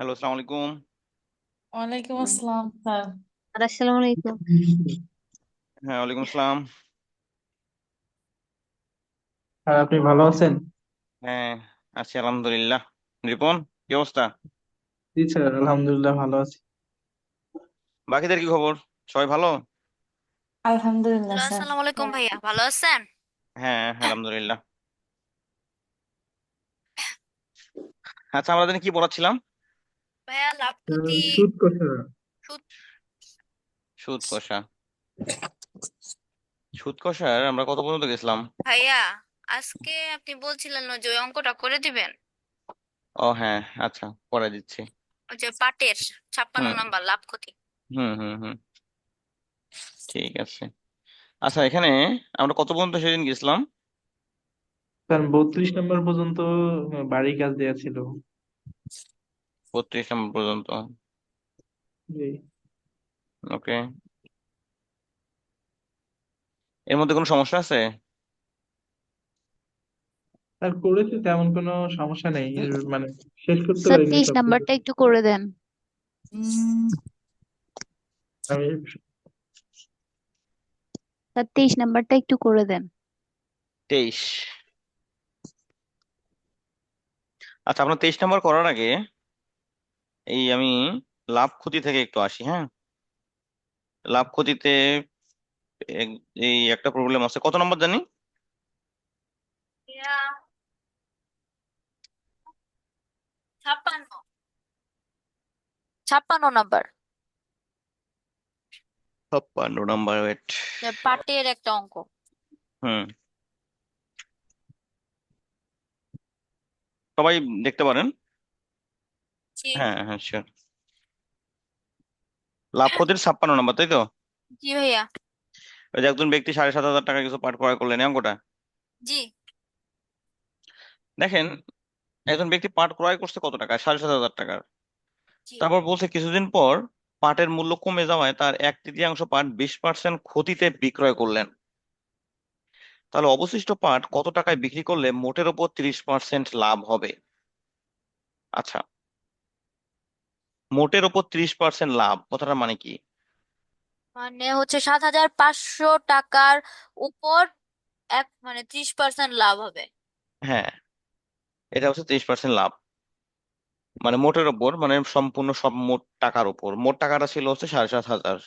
Hello, আসসালামু আলাইকুম। ওয়ালাইকুম আসসালাম স্যার। আসসালামু আলাইকুম। হ্যাঁ, ওয়ালাইকুম আসসালাম। আর আপনি ভালো আছেন? হ্যাঁ, আছি আলহামদুলিল্লাহ। রিপন, কি অবস্থা? জি স্যার, আলহামদুলিল্লাহ ভালো আছি। বাকিদের কি খবর? সবাই ভালো? আলহামদুলিল্লাহ হ্যালো, স্যার। আসসালামু আলাইকুম ভাইয়া, ভালো আছেন? হ্যাঁ, আলহামদুলিল্লাহ। আচ্ছা, আমরা দিনে কি পড়াচ্ছিলাম? ভাইয়া লাভ ক্ষতি। সুদ কথা। সুদ। সুদ কষা। সুদ কষার আমরা কত পর্যন্ত গেছিলাম? ভাইয়া, আজকে আপনি বলছিলেন না যে ওই অঙ্কটা করে দিবেন, ও হ্যাঁ, আচ্ছা, পড়াই দিচ্ছি। ওই যে পাটের 56 হুম নাম্বার লাভ ক্ষতি। হুম হুম হুম ঠিক আছে। আচ্ছা, এখানে আমরা কত পর্যন্ত সেদিন গেছিলাম? স্যার 32 নম্বর পর্যন্ত বাড়ি কাজ দেয়া ছিল। 32 নম্বর পর্যন্ত। জি। ওকে, এর মধ্যে কোনো সমস্যা আছে? স্যার করেছি, তেমন কোনো সমস্যা নেই, মানে শেষ করতে স্যার পারিনি 23 সবকিছু। নাম্বারটা একটু করে দেন। আমি স্যার 23 নাম্বারটা একটু করে দেন। 23। আচ্ছা, আপনার 23 নম্বর করার আগে আমি লাভ ক্ষতি থেকে একটু আসি, হ্যাঁ। লাভ ক্ষতিতে এই একটা প্রবলেম আছে, কত নম্বর জানি? ভাইয়া 56, 56 নাম্বার। 56 নম্বর, ওয়েট। যে পাটের একটা অঙ্ক। হুম, সবাই দেখতে পারেন। জি। হ্যাঁ হ্যাঁ, শিওর। লাভ ক্ষতির 56 নম্বর, তাই তো? জি ভাইয়া। ওই যে একজন ব্যক্তি 7,500 টাকা কিছু পাট ক্রয় করলেন, এই অঙ্কটা। জি। দেখেন, একজন ব্যক্তি পাট ক্রয় করছে কত টাকা? 7,500 টাকার। জি। তারপর বলছে কিছুদিন পর পাটের মূল্য কমে যাওয়ায় তার 1/3 পাট 20% ক্ষতিতে বিক্রয় করলেন। তাহলে অবশিষ্ট পাট কত টাকায় বিক্রি করলে মোটের উপর 30% লাভ হবে? আচ্ছা, মোটের উপর 30% লাভ কথাটা মানে কি? মানে হচ্ছে 7,500 টাকার উপর মানে 30% লাভ হবে। হ্যাঁ, এটা হচ্ছে 30% লাভ। মানে মোটের ওপর, মানে সম্পূর্ণ সব মোট টাকার উপর। মোট টাকাটা ছিল হচ্ছে 7,500,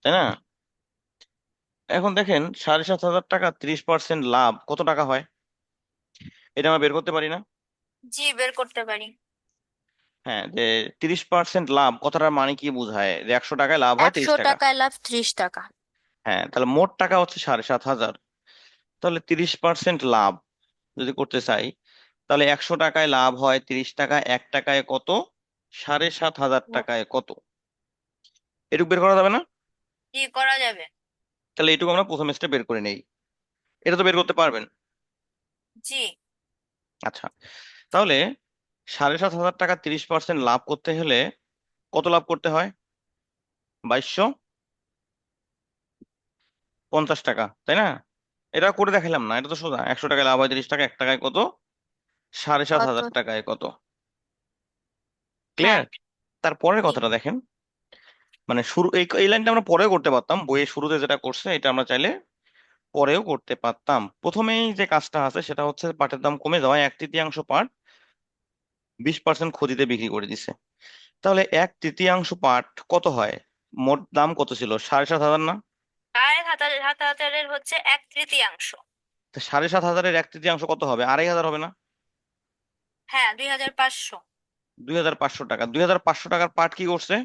তাই না? এখন দেখেন, 7,500 টাকা 30% লাভ কত টাকা হয়? এটা আমরা বের করতে পারি না? জি, বের করতে পারি। হ্যাঁ, যে 30% লাভ কথাটার মানে কি বোঝায়? যে 100 টাকায় লাভ হয় 100 30 টাকা। টাকায় লাভ 30 টাকা। হ্যাঁ, তাহলে মোট টাকা হচ্ছে 7,500। তাহলে 30% লাভ যদি করতে চাই, তাহলে 100 টাকায় লাভ হয় 30 টাকা, 1 টাকায় কত? 7,500 টাকায় কত? এটুকু বের করা যাবে না? জি, করা যাবে। তাহলে এটুকু আমরা প্রথম স্টেপ বের করে নেই। এটা তো বের করতে পারবেন। জি। আচ্ছা, তাহলে 7,500 টাকা 30% লাভ করতে হলে কত লাভ করতে হয়? 2,250 টাকা, তাই না? এটা করে দেখালাম না, এটা তো সোজা। 100 টাকায় লাভ হয় 30 টাকা, 1 টাকায় কত? সাড়ে সাত কত? হাজার টাকায় কত? হ্যাঁ। ক্লিয়ার? তারপরের জি। কথাটা দেখেন। মানে শুরু এই এই লাইনটা আমরা পরেও করতে পারতাম, বইয়ের শুরুতে যেটা করছে এটা আমরা চাইলে পরেও করতে পারতাম। প্রথমেই যে কাজটা আছে সেটা হচ্ছে পাটের দাম কমে যাওয়ায় 1/3 পাট 20% ক্ষতিতে বিক্রি করে দিছে। তাহলে 1/3 পাট কত হয়? মোট দাম কত ছিল? 7,500 না? প্রায় 7,000 হচ্ছে 1/3। তো 7,500-এর 1/3 কত হবে? 2,500 হবে না? হ্যাঁ, 2,500। 2,500 টাকা। 2,500 টাকার পাট কি করছে?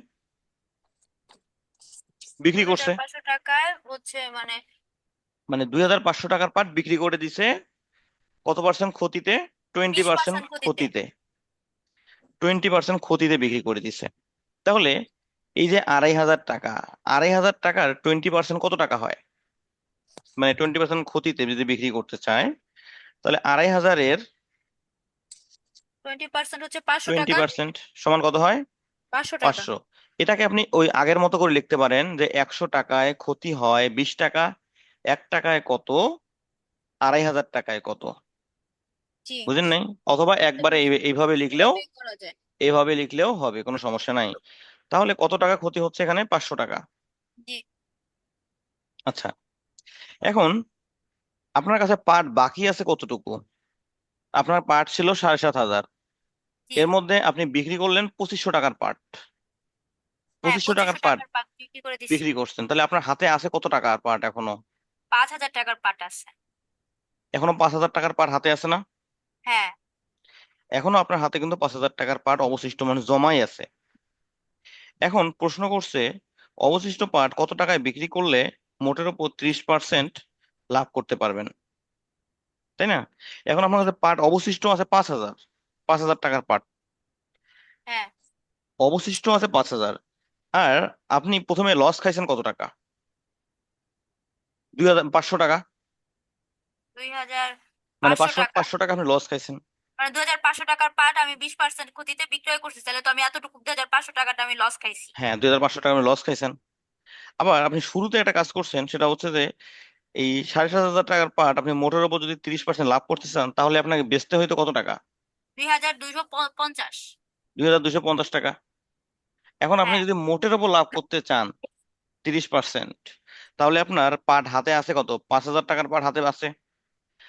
বিক্রি দুই করছে। হাজার পাঁচশো টাকায় হচ্ছে মানে মানে 2,500 টাকার পাট বিক্রি করে দিছে কত পার্সেন্ট ক্ষতিতে? টোয়েন্টি বিশ পার্সেন্ট পার্সেন্ট ক্ষতিতে। ক্ষতিতে। 20% ক্ষতিতে বিক্রি করে দিছে। তাহলে এই যে 2,500 টাকা, 2,500 টাকার 20% কত টাকা হয়? মানে 20% ক্ষতিতে যদি বিক্রি করতে চায়, তাহলে 2,500-এর 20% হচ্ছে 500 টাকা। 20% সমান কত হয়? 500 টাকা। 500। এটাকে আপনি ওই আগের মতো করে লিখতে পারেন যে 100 টাকায় ক্ষতি হয় 20 টাকা, 1 টাকায় কত? 2,500 টাকায় কত? জি। বুঝেন নাই? অথবা একবারে এইভাবে লিখলেও এভাবে করা যায়। এভাবে লিখলেও হবে, কোনো সমস্যা নাই। তাহলে কত টাকা ক্ষতি হচ্ছে এখানে? 500 টাকা। জি আচ্ছা, এখন আপনার কাছে পাট বাকি আছে কতটুকু? আপনার পাট ছিল 7,500। জি এর মধ্যে আপনি বিক্রি করলেন 2500 টাকার পাট। হ্যাঁ, 2500 টাকার 2500 পাট টাকার পাট বিক্রি করে দিছি। বিক্রি করছেন, তাহলে আপনার হাতে আছে কত টাকার পাট এখনো? 5,000 টাকার পাট আছে। এখনো 5,000 টাকার পাট হাতে আছে না? হ্যাঁ এখনো আপনার হাতে কিন্তু 5,000 টাকার পাট অবশিষ্ট, মানে জমাই আছে। এখন প্রশ্ন করছে অবশিষ্ট পাট কত টাকায় বিক্রি করলে মোটের উপর 30% লাভ করতে পারবেন, তাই না? এখন আপনার কাছে পাট অবশিষ্ট আছে 5,000, 5,000 টাকার পাট হ্যাঁ অবশিষ্ট আছে 5,000। আর আপনি প্রথমে লস খাইছেন কত টাকা? 2,500 টাকা। মানে 2,500 পাঁচশো টাকা। 500 টাকা আপনি লস খাইছেন। মানে 2,500 টাকার পাট আমি 20% ক্ষতিতে বিক্রয় করছি, তাহলে তো আমি এতটুকু 2,500 টাকাটা আমি লস খাইছি। হ্যাঁ, 2,500 টাকা আপনি লস খাইছেন। আবার আপনি শুরুতে একটা কাজ করছেন, সেটা হচ্ছে যে এই 7,500 টাকার পাট আপনি মোটের উপর যদি 30% লাভ করতে চান, তাহলে আপনাকে বেচতে হইতো কত টাকা? 2,250। 2,250 টাকা। এখন আপনি হ্যাঁ যদি মোটের উপর লাভ করতে চান 30%, তাহলে আপনার পাট হাতে আছে কত? 5,000 টাকার পাট হাতে আছে। আর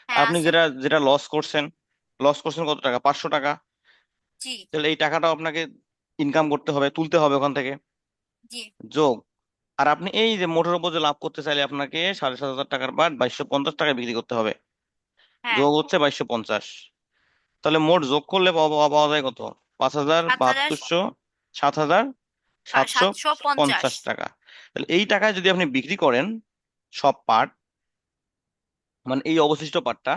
হ্যাঁ আপনি আছে। যেটা যেটা লস করছেন কত টাকা? 500 টাকা। জি তাহলে এই টাকাটাও আপনাকে ইনকাম করতে হবে, তুলতে হবে ওখান থেকে, জি যোগ। আর আপনি এই যে মোটের উপর যে লাভ করতে চাইলে আপনাকে 7,500 টাকার পাট 2,250 টাকায় বিক্রি করতে হবে, হ্যাঁ। যোগ হচ্ছে 2,250। তাহলে মোট যোগ করলে পাওয়া পাওয়া যায় কত? 5,000, 7,000 7,200, 7,750 750। টাকা। তাহলে এই টাকায় যদি আপনি বিক্রি করেন সব পাট, মানে এই অবশিষ্ট পাটটা,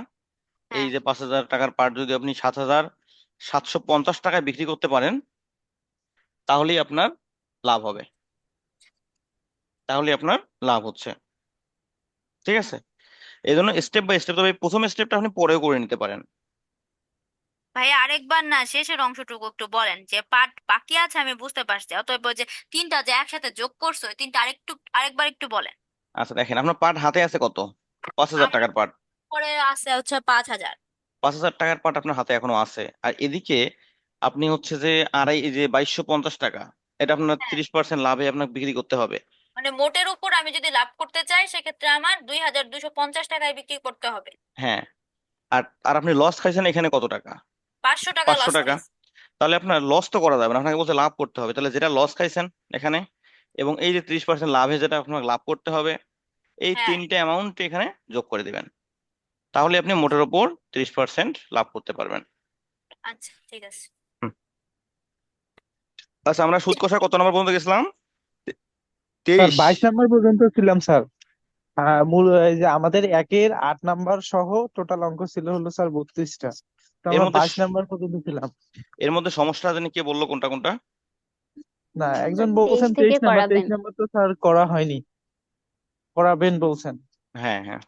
এই হ্যাঁ যে 5,000 টাকার পাট যদি আপনি 7,750 টাকায় বিক্রি করতে পারেন, তাহলেই আপনার লাভ হবে, তাহলেই আপনার লাভ হচ্ছে। ঠিক আছে? এই জন্য স্টেপ বাই স্টেপ, তবে এই প্রথম স্টেপটা আপনি পরেও করে নিতে পারেন। ভাইয়া আরেকবার না শেষের অংশটুকু একটু বলেন, যে পাট বাকি আছে আমি বুঝতে পারছি, অতএব ওই যে তিনটা যে একসাথে যোগ করছো ওই তিনটা আরেকবার একটু বলেন। আচ্ছা দেখেন, আপনার পাট হাতে আছে কত? 5,000 আমার টাকার পাট। পরে আছে হচ্ছে 5,000। 5,000 টাকার পাট আপনার হাতে এখনো আছে। আর এদিকে আপনি হচ্ছে যে আড়াই, এই যে 2,250 টাকা, এটা আপনার হ্যাঁ 30% লাভে আপনাকে বিক্রি করতে হবে। মানে মোটের উপর আমি যদি লাভ করতে চাই সেক্ষেত্রে আমার 2,250 টাকায় বিক্রি করতে হবে। হ্যাঁ। আর আর আপনি লস খাইছেন এখানে কত টাকা? 500 টাকা পাঁচশো লস টাকা খাইছি। তাহলে আপনার লস তো করা যাবে না, আপনাকে বলছে লাভ করতে হবে। তাহলে যেটা লস খাইছেন এখানে, এবং এই যে 30% লাভে যেটা আপনাকে লাভ করতে হবে, এই হ্যাঁ তিনটে অ্যামাউন্ট এখানে যোগ করে দিবেন, তাহলে আপনি মোটের ওপর 30% লাভ করতে পারবেন। আচ্ছা ঠিক আছে। হুম। আচ্ছা, আমরা সুদ কষার কত নম্বর পর্যন্ত গেছিলাম? স্যার 23। 22 নম্বর পর্যন্ত ছিলাম স্যার। মূল এই যে আমাদের একের 8 নাম্বার সহ টোটাল অঙ্ক ছিল হলো স্যার 32টা। তো এর আমরা মধ্যে 22 নাম্বার পর্যন্ত ছিলাম। এর মধ্যে সমস্যা জানি কে বললো কোনটা কোনটা? না, একজন তেইশ বলছেন থেকে 23 নাম্বার, করাবেন। 23 নাম্বার তো স্যার করা হয়নি, করাবেন বলছেন। হ্যাঁ হ্যাঁ।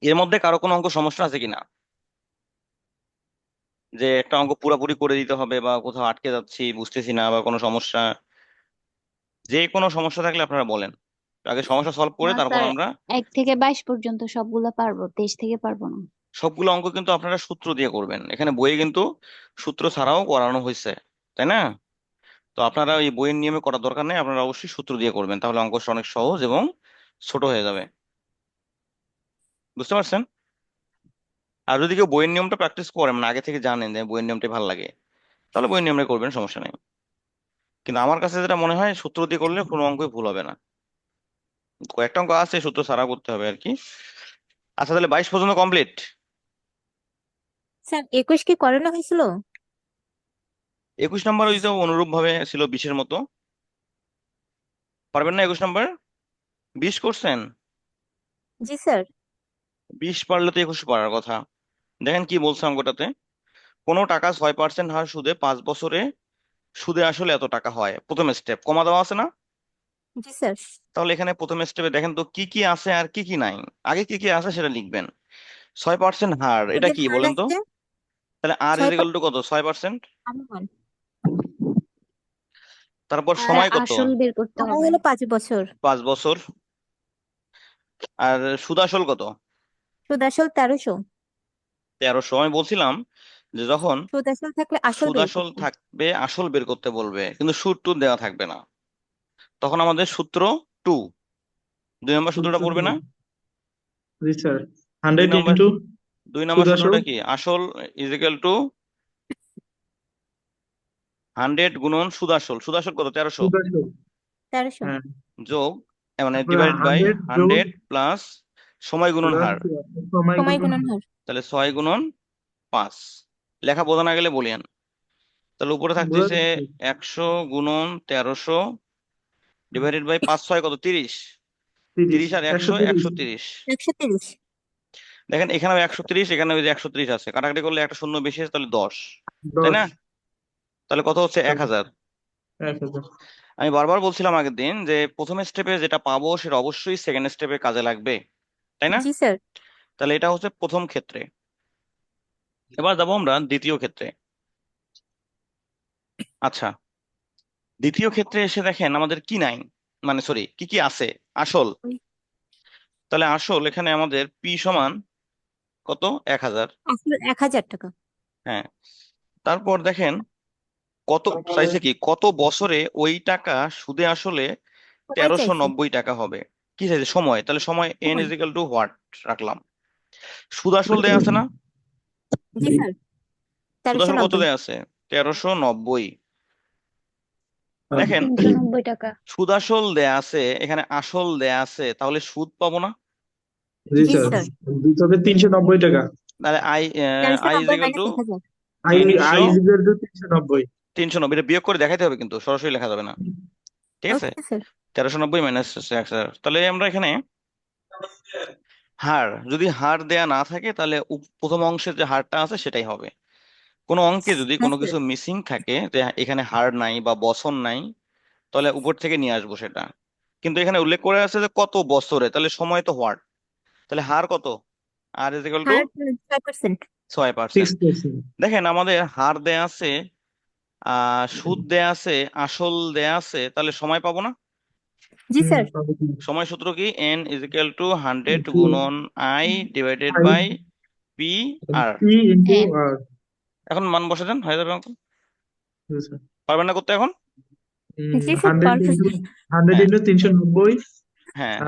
এর মধ্যে কারো কোনো অঙ্ক সমস্যা আছে কিনা, যে একটা অঙ্ক পুরোপুরি করে দিতে হবে, বা কোথাও আটকে যাচ্ছি বুঝতেছি না, বা কোনো সমস্যা? যে কোনো সমস্যা থাকলে আপনারা বলেন, আগে সমস্যা সলভ করে না তারপর স্যার, আমরা। 1 থেকে 22 পর্যন্ত সবগুলো পারবো, 23 থেকে পারবো না। সবগুলো অঙ্ক কিন্তু আপনারা সূত্র দিয়ে করবেন, এখানে বইয়ে কিন্তু সূত্র ছাড়াও করানো হয়েছে, তাই না? তো আপনারা এই বইয়ের নিয়মে করার দরকার নেই, আপনারা অবশ্যই সূত্র দিয়ে করবেন, তাহলে অঙ্কটা অনেক সহজ এবং ছোট হয়ে যাবে। বুঝতে পারছেন? আর যদি কেউ বইয়ের নিয়মটা প্র্যাকটিস করেন, মানে আগে থেকে জানেন যে বইয়ের নিয়মটা ভালো লাগে, তাহলে বইয়ের নিয়মটা করবেন, সমস্যা নেই। কিন্তু আমার কাছে যেটা মনে হয়, সূত্র দিয়ে করলে কোনো অঙ্কই ভুল হবে না। কয়েকটা অঙ্ক আছে সূত্র ছাড়া করতে হবে আর কি। আচ্ছা, তাহলে 22 পর্যন্ত কমপ্লিট। স্যার 21 কি করানো হয়েছিল? 21 নম্বর ওই তো অনুরূপ ভাবে ছিল 20-এর মতো। পারবেন না 21 নম্বর? 20 করছেন? জি স্যার। 20 পারলে তো 21 পারার কথা। দেখেন কি বলছে অঙ্কটাতে, কোনো টাকা 6% হার সুদে 5 বছরে সুদে আসলে এত টাকা হয়। প্রথম স্টেপ কমা দেওয়া আছে না? জি স্যার। তাহলে এখানে প্রথম স্টেপে দেখেন তো কি কি আছে আর কি কি নাই। আগে কি কি আছে সেটা লিখবেন। 6% হার, এটা সুদের কি হার বলেন তো? আছে তাহলে আর ইজ 6। ইকুয়াল টু কত? 6%। আমন তারপর আর স্যার সময় কত? আসল বের করতে সময় হবে। হলো 5 বছর। 5 বছর। আর সুদ আসল কত? সুদ আসল 1300। 1300। আমি বলছিলাম যে যখন সুদ আসল থাকলে আসল সুদ বের আসল করতে। থাকবে আসল বের করতে বলবে, কিন্তু সুদ টু দেওয়া থাকবে না, তখন আমাদের সূত্র টু, 2 নম্বর সূত্রটা পড়বে না? জি স্যার, দুই 100 নম্বর ইন্টু 2 নম্বর সুদ আসল সূত্রটা কি? আসল ইজ ইকুয়াল টু 100 গুণন সুদ আসল। সুদ আসল কত? 1300 সুদ আসল, 1300। হ্ঁ, যোগ, মানে তারপরে ডিভাইড বাই 100 যোগ 100 প্লাস সময় গুণন প্লাস হার, সময় সময় গুণন গুণন হার। হার। তাহলে 6 গুণন 5। লেখা বোঝা না গেলে বলিয়েন। তাহলে উপরে বোঝা থাকতেছে যাচ্ছে? 100 গুণন 1300 ডিভাইডেড বাই 5 6 কত? 30। 30, 30 আর 100 130। 130। 130। দেখেন এখানেও 130, এখানে ওই যে 130 আছে, কাটাকাটি করলে একটা শূন্য বেশি আছে, তাহলে 10, তাই 10, না? তাহলে কত হচ্ছে? 1000। 1000। আমি বারবার বলছিলাম আগের দিন যে প্রথম স্টেপে যেটা পাবো সেটা অবশ্যই সেকেন্ড স্টেপে কাজে লাগবে, তাই না? জি স্যার। তাহলে এটা হচ্ছে প্রথম ক্ষেত্রে। এবার যাবো আমরা দ্বিতীয় ক্ষেত্রে। আচ্ছা, দ্বিতীয় ক্ষেত্রে এসে দেখেন আমাদের কি নাই, মানে সরি, কি কি আছে? আসল। তাহলে আসল এখানে আমাদের পি সমান কত? 1000। আসল 1000 টাকা। হ্যাঁ, তারপর দেখেন কত চাইছে, কি কত বছরে ওই টাকা সুদে আসলে সময় তেরোশো চাইছে। নব্বই টাকা হবে। কি চাইছে? সময়। তাহলে সময় এন সময়। ইজ ইকাল টু হোয়াট রাখলাম? সুদ আসল দেয়া আছে না? জি স্যার। সুদ আসল কত 1390। দেয়া আছে? 1390। দেখেন 390 টাকা। সুদ আসল দেয়া আছে, এখানে আসল দেয়া আছে, তাহলে সুদ পাবো না? জি জি স্যার, স্যার। তবে 390 টাকা। তাহলে তেরোশো আই ইজ নব্বই equal minus to 1000। I I তিনশো ইজ ইকুয়াল টু 390। 390, এটা বিয়োগ করে দেখাইতে হবে, কিন্তু সরাসরি লেখা যাবে না, ঠিক আছে? Okay sir. 1390 মাইনাস 1000, তাহলে আমরা এখানে হার, যদি হার দেয়া না থাকে তাহলে প্রথম অংশের যে হারটা আছে সেটাই হবে। কোনো অঙ্কে যদি হ্যাঁ কোনো স্যার। কিছু মিসিং থাকে, যে এখানে হার নাই বা বছর নাই, তাহলে উপর থেকে নিয়ে আসবো সেটা। কিন্তু এখানে উল্লেখ করে আছে যে কত বছরে, তাহলে সময় তো হোয়াট, তাহলে হার কত? আর ইজ ইকুয়াল টু হার 6%। 6%। 6%। দেখেন আমাদের হার দেয়া আছে, সুদ দেয়া আছে, আসল দেয়া আছে, তাহলে সময় পাবো না? জি স্যার। তবে কি? সময় সূত্র কি? এন ইজ ইকুয়াল টু 100 গুণন I divided I by P R. P into হ্যাঁ। আর। এখন মান বসে দেন, হয়ে যাবে অঙ্ক। জি স্যার। পারবেন না করতে এখন? জি স্যার 100 পারফেক্ট। ইন্টু 100 হ্যাঁ, ইন্টু 390, হ্যাঁ,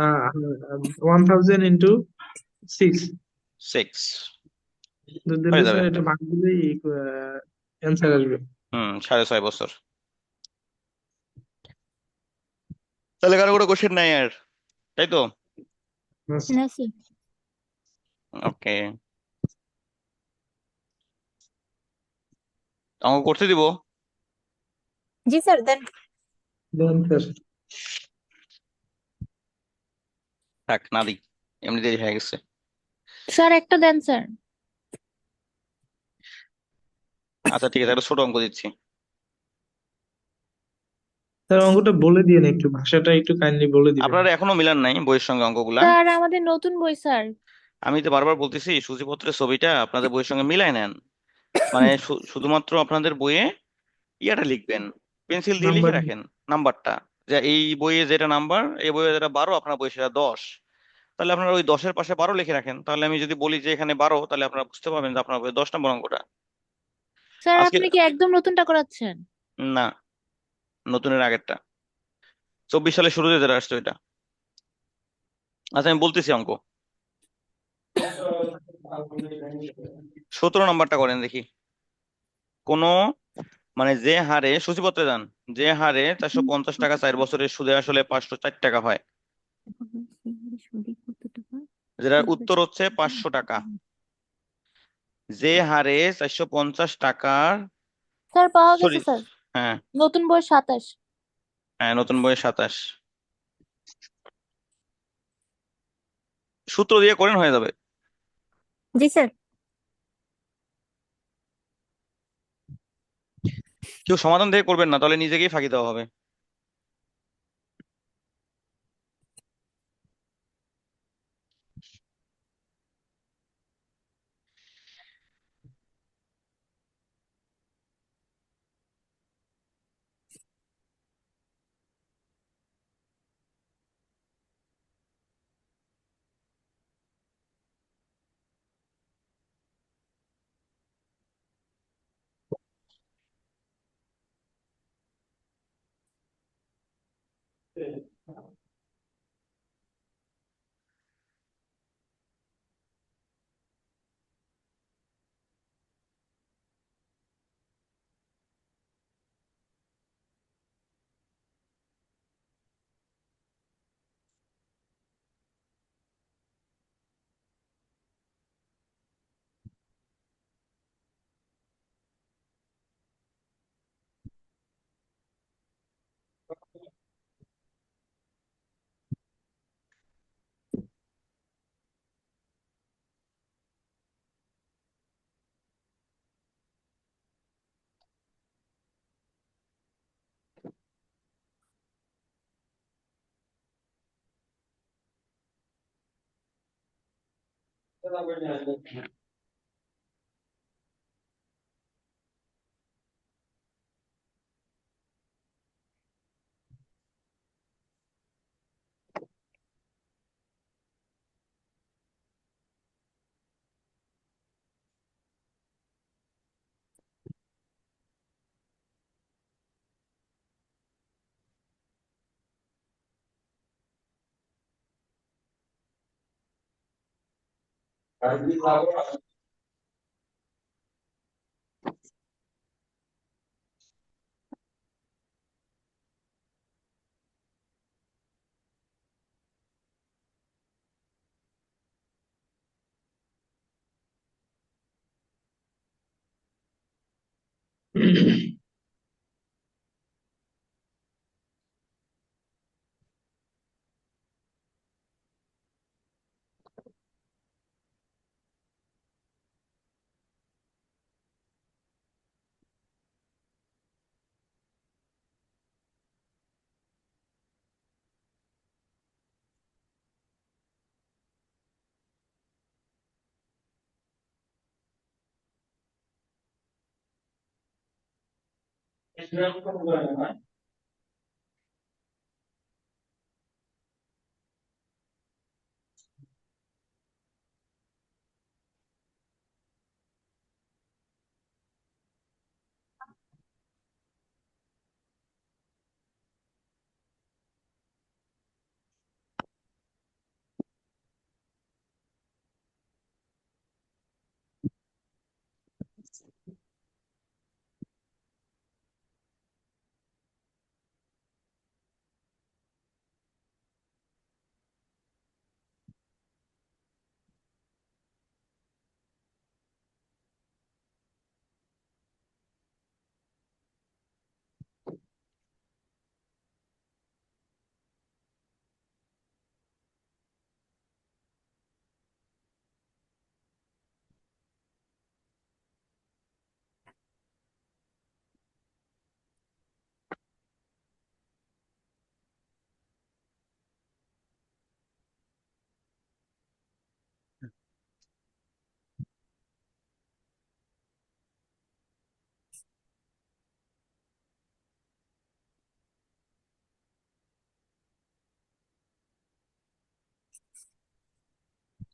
1000 ইন্টু 6। 6 দিলে হয়ে যাবে। স্যার এটা ভাগ দিলেই অ্যান্সার আসবে। 6.5 বছর। তাহলে কারো কোনো কোশ্চেন নাই আর, তাই তো? না স্যার। ওকে, অঙ্ক করতে দিব? জি স্যার দেন। দেন স্যার। থাক, না দিই, এমনি দেরি হয়ে গেছে। স্যার একটা দেন স্যার। আচ্ছা ঠিক আছে, একটা ছোট অঙ্ক দিচ্ছি। স্যার অঙ্কটা বলে দিয়েন, একটু ভাষাটা একটু কাইন্ডলি বলে দিবেন। আপনারা এখনো মিলান নাই বইয়ের সঙ্গে অঙ্কগুলা? স্যার আমাদের নতুন বই স্যার। আমি তো বারবার বলতেছি সূচিপত্রের ছবিটা আপনাদের বইয়ের সঙ্গে মিলাই নেন, মানে শুধুমাত্র আপনাদের বইয়ে ইয়াটা লিখবেন, পেন্সিল দিয়ে লিখে নাম্বার। রাখেন নাম্বারটা, যে এই বইয়ে যেটা নাম্বার, এই বইয়ে যেটা 12, আপনার বইয়ে সেটা 10। তাহলে আপনারা ওই 10-এর পাশে 12 লিখে রাখেন, তাহলে আমি যদি বলি যে এখানে 12, তাহলে আপনারা বুঝতে পারবেন যে আপনার বইয়ে 10 নম্বর অঙ্কটা। স্যার আজকে আপনি কি একদম নতুনটা করাচ্ছেন? না, নতুনের আগেরটা, 24 সালের শুরুতে যেটা আসছে ওইটা। আচ্ছা আমি বলতেছি অঙ্ক, 17 নম্বরটা করেন দেখি। কোন, মানে যে হারে সূচিপত্রে যান, যে হারে 450 টাকা 4 বছরের সুদে আসলে 504 টাকা হয়, যেটার উত্তর হচ্ছে 500 টাকা। যে হারে 450 টাকার, স্যার পাওয়া সরি, গেছে স্যার। হ্যাঁ, নতুন বই 27। হ্যাঁ নতুন বইয়ে 27, সূত্র দিয়ে করেন হয়ে যাবে। জি স্যার। কেউ সমাধান দিয়ে করবেন না, তাহলে নিজেকেই ফাঁকি দেওয়া হবে।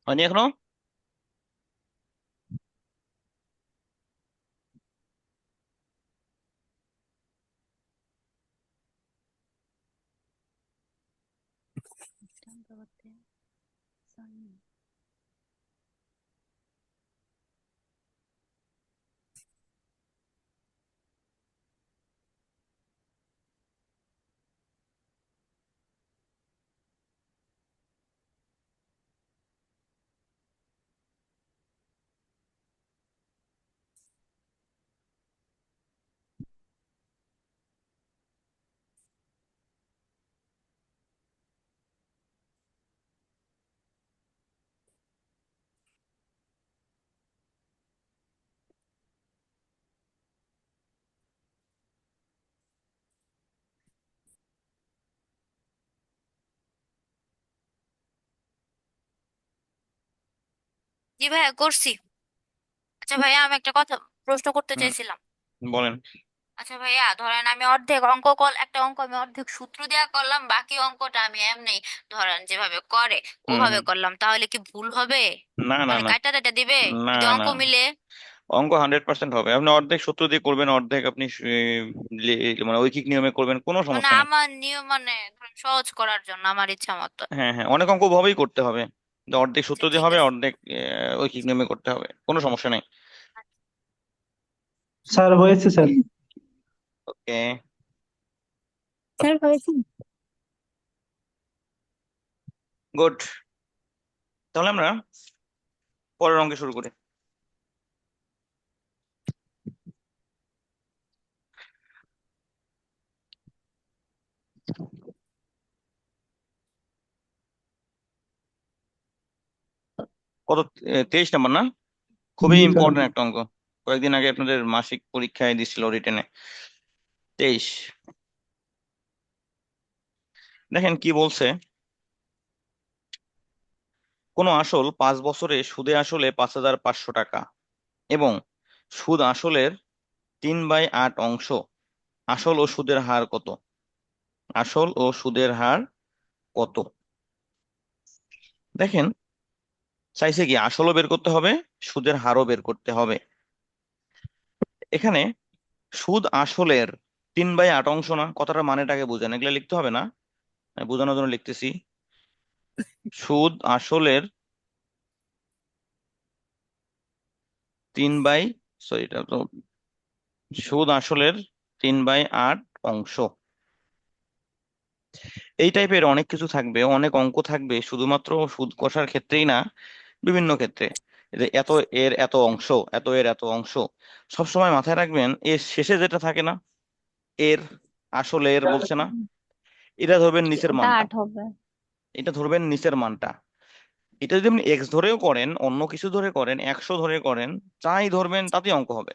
হয়নি এখনো? জি ভাইয়া করছি। আচ্ছা ভাইয়া আমি একটা কথা প্রশ্ন করতে হুম, চাইছিলাম। বলেন। আচ্ছা ভাইয়া ধরেন আমি অর্ধেক অঙ্ক একটা অঙ্ক আমি অর্ধেক সূত্র দেয়া করলাম, বাকি অঙ্কটা আমি এমনি ধরেন যেভাবে করে হুম ওভাবে হুম। করলাম, তাহলে কি ভুল হবে? না না মানে না কাটা টাটা দিবে না যদি না অঙ্ক মিলে? অঙ্ক 100% হবে। আপনি অর্ধেক সূত্র দিয়ে করবেন, অর্ধেক আপনি মানে ঐকিক নিয়মে করবেন, কোনো মানে সমস্যা নেই। আমার নিয়ম মানে ধরেন সহজ করার জন্য আমার ইচ্ছা মতো। হ্যাঁ হ্যাঁ, অনেক অঙ্ক ভাবেই করতে হবে, যে অর্ধেক সূত্র আচ্ছা দিয়ে ঠিক হবে, আছে। অর্ধেক ঐকিক নিয়মে করতে হবে, কোনো সমস্যা নেই। স্যার হয়েছে স্যার। ওকে, স্যার হয়েছে। গুড। তাহলে আমরা পরের অঙ্কে শুরু করি। কত? 23 নম্বর না? খুবই জি স্যার। ইম্পর্টেন্ট একটা অঙ্ক, কয়েকদিন আগে আপনাদের মাসিক পরীক্ষায় দিছিল রিটেনে। 23, দেখেন কি বলছে। কোনো আসল 5 বছরে সুদে আসলে 5,500 টাকা এবং সুদ আসলের 3/8 অংশ, আসল ও সুদের হার কত? আসল ও সুদের হার কত? দেখেন, চাইছে কি আসলও বের করতে হবে, সুদের হারও বের করতে হবে। এখানে সুদ আসলের 3/8 অংশ না, কথাটার মানেটাকে বুঝেন, এগুলো লিখতে হবে না, আমি বোঝানোর জন্য লিখতেছি। সুদ আসলের 3 বাই, সরি এটা তো, সুদ আসলের 3/8 অংশ। এই টাইপের অনেক কিছু থাকবে, অনেক অঙ্ক থাকবে, শুধুমাত্র সুদ কষার ক্ষেত্রেই না, বিভিন্ন ক্ষেত্রে। এই যে এত এর এত অংশ, এত এর এত অংশ, সবসময় মাথায় রাখবেন, এর শেষে যেটা থাকে না, এর, আসলে এর বলছে না, এটা ধরবেন নিচের ওটা মানটা, 8 হবে। এটা ধরবেন নিচের মানটা। এটা যদি আপনি এক্স ধরেও করেন, অন্য কিছু ধরে করেন, 100 ধরে করেন, যাই ধরবেন তাতেই অঙ্ক হবে,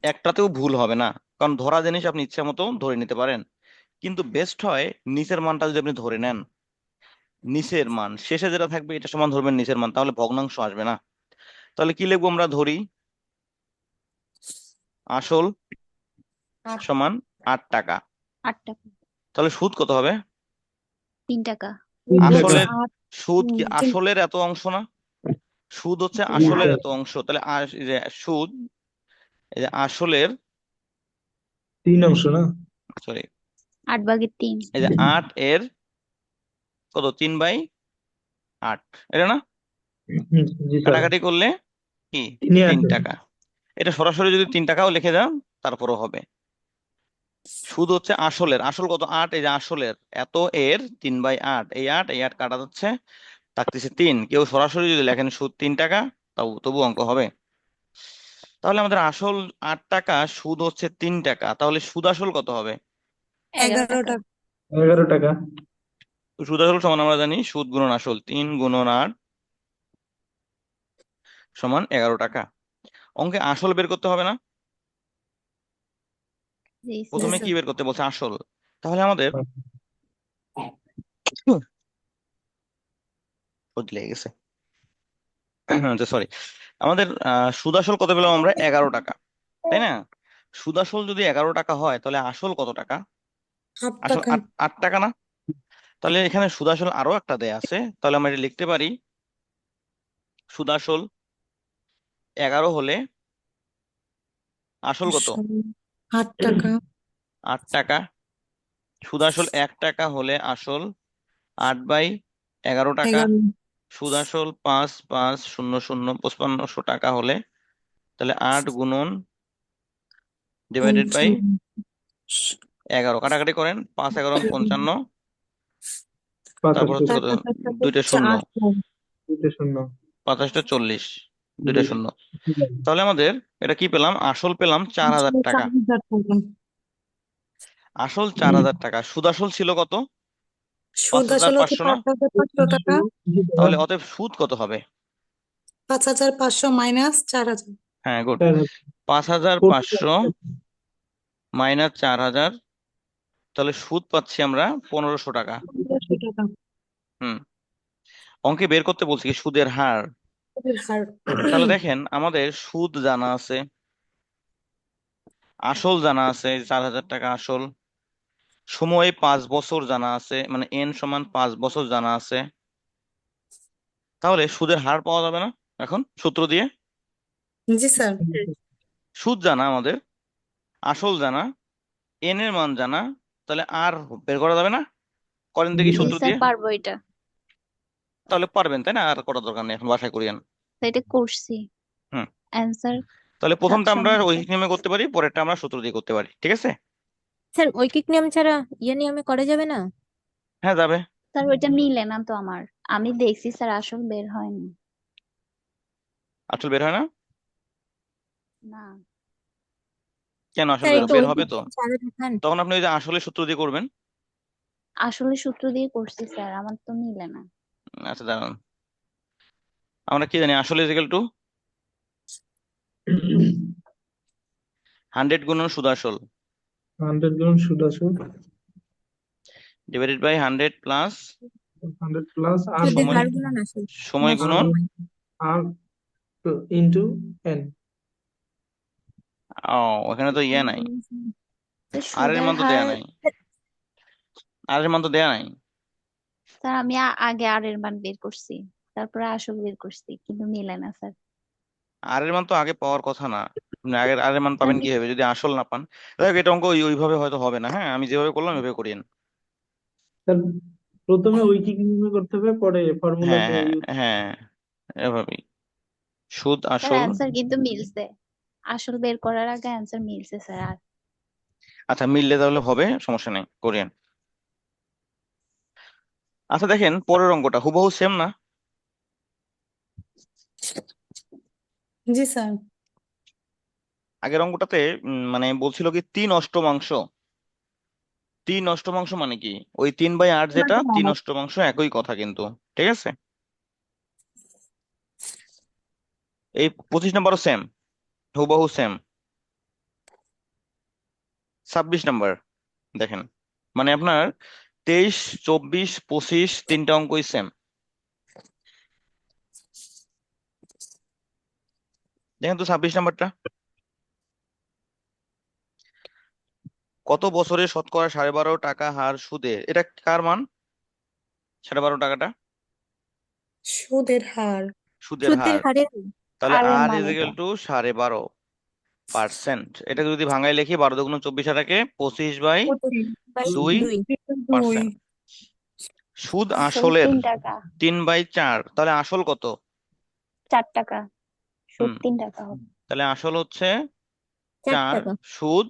একটাতেও ভুল হবে না। কারণ ধরা জিনিস আপনি ইচ্ছা মতো ধরে নিতে পারেন, কিন্তু বেস্ট হয় নিচের মানটা যদি আপনি ধরে নেন, নিচের মান শেষে যেটা থাকবে এটা সমান ধরবেন নিচের মান, তাহলে ভগ্নাংশ আসবে না। তাহলে কি লিখবো আমরা? ধরি আসল সমান 8 টাকা, 8 টাকা। তাহলে সুদ কত হবে? 3 টাকা। 3 টাকা। আসলের, সুদ কি আসলের এত অংশ না? সুদ হচ্ছে জি আসলের স্যার। এত অংশ, তাহলে এই যে সুদ, এই যে আসলের, 3 অংশ না? সরি, 8/3। এই যে 8 এর কত, 3/8, এটা না? জি স্যার। কাটাকাটি করলে কি, তিনি 3 টাকা। এটা সরাসরি যদি 3 টাকাও লিখে দেন তারপরও হবে। সুদ হচ্ছে আসলের, আসল কত, 8, এই যে আসলের এত এর 3/8, এই 8 এই 8 কাটা যাচ্ছে, থাকতেছে 3। কেউ সরাসরি যদি লেখেন সুদ 3 টাকা, তাও তবু অঙ্ক হবে। তাহলে আমাদের আসল 8 টাকা, সুদ হচ্ছে 3 টাকা, তাহলে সুদ আসল কত হবে? 11 টাকা। 11 টাকা। তো সুদ আসল সমান আমরা জানি সুদ গুণন আসল, 3 × 8 সমান 11 টাকা। অঙ্কে আসল বের করতে হবে না? জি প্রথমে স্যার। কি বের করতে বলছে? আসল। তাহলে আমাদের সর্দি লেগে গেছে, সরি, আমাদের সুদ আসল কত পেলাম আমরা? 11 টাকা, তাই না? সুদ আসল যদি 11 টাকা হয়, তাহলে আসল কত টাকা? আসল 8 টাকা না? তাহলে এখানে সুদ আসল আরো একটা দেয়া আছে, তাহলে আমরা এটা লিখতে পারি, সুদ আসল 11 হলে আসল কত? 8 টাকা। 8 টাকা। সুদ আসল 1 টাকা হলে আসল 8/11 টাকা। 11। সুদ আসল 5,5,00,55,500 টাকা হলে, তাহলে 8 × ডিভাইডেড বাই 11, কাটাকাটি করেন, 5 × 11 = 55, তারপর 75। হচ্ছে কত, দুইটা শূন্য, 2 টা 0। 25 × 40, জি। দুইটা শূন্য। তাহলে আমাদের এটা কি পেলাম? আসল পেলাম 4,000 টাকা। 4,000 টাকা। আসল 4,000 টাকা, সুদ আসল ছিল কত? সুদ আসলে হচ্ছে 5,500 না? 5,500 টাকা। জি স্যার। তাহলে অতএব সুদ কত হবে? 5,500 মাইনাস 4,000। হ্যাঁ, গুড। 4,000। 5,500 মাইনাস 4,000, তাহলে সুদ পাচ্ছি আমরা 1,500 টাকা। 1,500 টাকা। হুম, অঙ্কে বের করতে বলছি কি সুদের হার। সুদের হার। তাহলে দেখেন, আমাদের সুদ জানা আছে, আসল জানা আছে, 4,000 টাকা আসল, সময় 5 বছর জানা আছে, মানে এন সমান 5 বছর জানা আছে। তাহলে সুদের হার পাওয়া যাবে না এখন সূত্র দিয়ে? জি স্যার। সুদ জানা আমাদের, আসল জানা, এন এর মান জানা, তাহলে আর বের করা যাবে না? করেন দেখি জি জি সূত্র স্যার দিয়ে। পারবো এটা। তাহলে পারবেন তাই না? আর করার দরকার নেই, এখন বাসায় করিয়েন। তো এটা করছি। হুম। অ্যান্সার তাহলে প্রথমটা আমরা 790। ঐহিক নিয়মে করতে পারি, পরেরটা আমরা সূত্র দিয়ে করতে পারি, ঠিক আছে? স্যার ঐকিক নিয়ম ছাড়া ইয়ে নিয়মে করা যাবে না? হ্যাঁ যাবে। স্যার ওইটা মিলে না তো আমার। আমি দেখছি স্যার, আসল বের হয়নি। আসল বের হয় না? না। কেন? আসল স্যার বের একটু বের হবে ঐকিক তো। নিয়ম ছাড়া দেখান। তখন আপনি ওই যে আসলে সূত্র দিয়ে করবেন। আসলে সূত্র দিয়ে করছি স্যার, আমার তো মিলে না। আচ্ছা দাঁড়ান, আমরা কি জানি আসলে ইজ ইকুয়াল টু 100 গুণন সুদ আসল 100 গুণ সুদ আসল ডিভাইডেড বাই 100 প্লাস 100 প্লাস আর সুদের সময় হার গুণন আসল সময় না আর গুণন সময়? আর ইন্টু এন। ও, ওখানে তো ইয়ে নাই, তো আর এর সুদের মান তো দেয়া হার। নাই, আর এর মান তো দেয়া নাই। স্যার আমি আগে আর এর মান বের করছি, তারপরে আসল বের করছি, কিন্তু মিলে না স্যার। আর এর মান তো আগে পাওয়ার কথা না। আপনি আগের আর এর মান স্যার পাবেন কিভাবে যদি আসল না পান? দেখ, এটা অঙ্ক ওইভাবে হয়তো হবে না। হ্যাঁ, আমি যেভাবে করলাম ওইভাবে করিয়েন। তার প্রথমে ঐকিক নিয়মে করতে হবে, পরে হ্যাঁ ফর্মুলাতে হ্যাঁ ইউজ। হ্যাঁ, এভাবেই। সুদ স্যার আসল। অ্যান্সার কিন্তু মিলছে। আসল বের করার আগে অ্যান্সার মিলছে স্যার। আর আচ্ছা মিললে তাহলে হবে, সমস্যা নেই, করিয়েন। আচ্ছা দেখেন পরের অঙ্কটা হুবহু সেম না? জি স্যার। আগের অঙ্কটাতে মানে বলছিল কি 3/8 3/8 মানে কি? ওই 3/8 যেটা 3/8 একই কথা কিন্তু, ঠিক আছে? এই 25 নম্বরও সেম, হুবহু সেম। 26 নম্বর দেখেন, মানে আপনার 23, 24, 25 তিনটা অঙ্কই সেম। দেখেন তো 26 নম্বরটা, কত বছরে শতকরা 12.5 টাকা হার সুদে, এটা কার মান? 12.5 টাকাটা সুদের হার। সুদের সুদের হার। হারের তাহলে আর এর আর মান ইজ এটা। Equal to 12.5%। এটাকে যদি ভাঙায় লিখি, 12 দুগুণ 24 টাকে 25/2 25/2। 2। পার্সেন্ট সুদ সুদ আসলের 3 টাকা। 3/4, তাহলে আসল কত? 4 টাকা। সুদ হুম, 3 টাকা হবে। তাহলে আসল হচ্ছে 4 4, টাকা। সুদ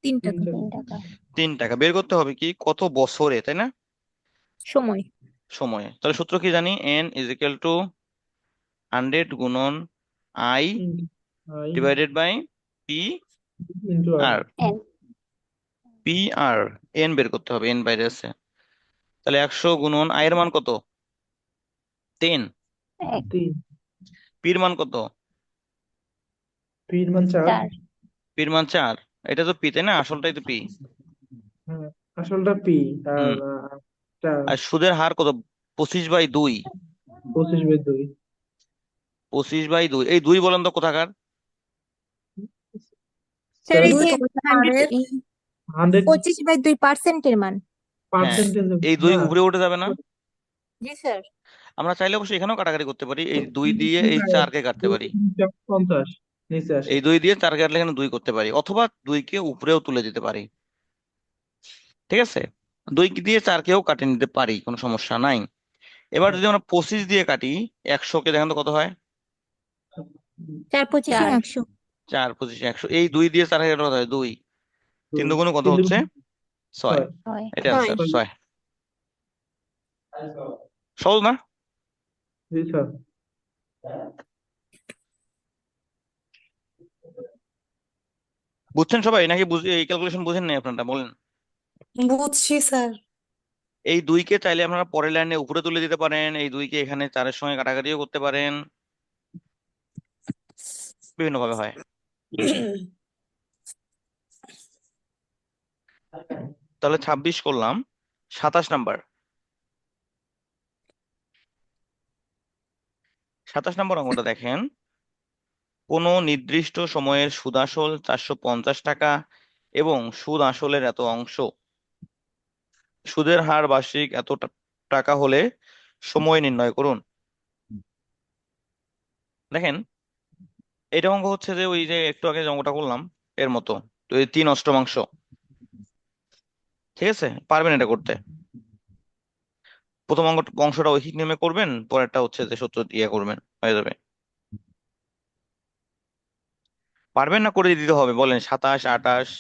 3 টাকা। 3 টাকা। 3 টাকা। বের করতে হবে কি কত বছরে, তাই না? সময়। সময়ে। তাহলে সূত্র কি জানি? এন ইজ ইকুয়াল টু 100 গুণন I I divided by P into R. R. N. P R N বের করতে হবে, এন বাইরে আছে। তাহলে 100 গুণন আই এর মান কত? 10। 1। তিন। পির মান কত? পির মান 4। 4। পির মান 4। এটা তো পি তাই না? আসলটাই তো পি। হ্যাঁ, আসলটা পি। আর হুম। 4। আর সুদের হার কত? 25/2। 25/2। 25/2, এই 2 বলেন তো কোথাকার? স্যার স্যার এই দুই যে কত 100 হারের? 100 25/2% মান। হ্যাঁ, পার্সেন্টেজ এই 2 না। উপরে উঠে যাবে না? জি স্যার। আমরা চাইলে অবশ্যই এখানেও কাটাকাটি করতে পারি, এই 2 দিয়ে এই 4কে কাটতে পারি। 50 নিচে আসে। এই 2 দিয়ে 4 কাটলে এখানে 2 করতে পারি, অথবা 2কে উপরেও তুলে দিতে পারি, ঠিক আছে? 2 দিয়ে 4কেও কাটিয়ে নিতে পারি, কোনো সমস্যা নাই। এবার যদি আমরা 25 দিয়ে কাটি 100কে, দেখেন তো কত হয়? 4 25 4। 100। 4 25 100, এই 2 দিয়ে 4 কত হয়? 2। 3 2 দুগুণ কত 3 হচ্ছে? 6। 6। হয়। এটা হয়। অ্যান্সার 6। সহজ না? জি স্যার। বুঝছেন সবাই নাকি? এই ক্যালকুলেশন বুঝেন নাই আপনারা, বলেন। বুঝছি স্যার। এই 2কে চাইলে আপনারা পরের লাইনে উপরে তুলে দিতে পারেন, এই 2কে এখানে 4-এর সঙ্গে কাটাকাটিও করতে পারেন, বিভিন্ন ভাবে হয়। তাহলে 26 করলাম। 27 নাম্বার, 27 নম্বর অঙ্কটা দেখেন, কোনো নির্দিষ্ট সময়ের সুদ আসল 450 টাকা এবং সুদ আসলের এত অংশ, সুদের হার বার্ষিক এত টাকা হলে সময় নির্ণয় করুন। দেখেন এটা অঙ্ক হচ্ছে যে ওই যে একটু আগে যে অঙ্কটা করলাম এর মতো, তো এই 3 অষ্টমাংশ। ঠিক আছে, পারবেন এটা করতে? প্রথম অংশটা ঐকিক নিয়মে করবেন, পরেরটা হচ্ছে যে সূত্র দিয়ে করবেন, হয়ে যাবে। পারবেন না করে দিতে হবে? বলেন 27, 28।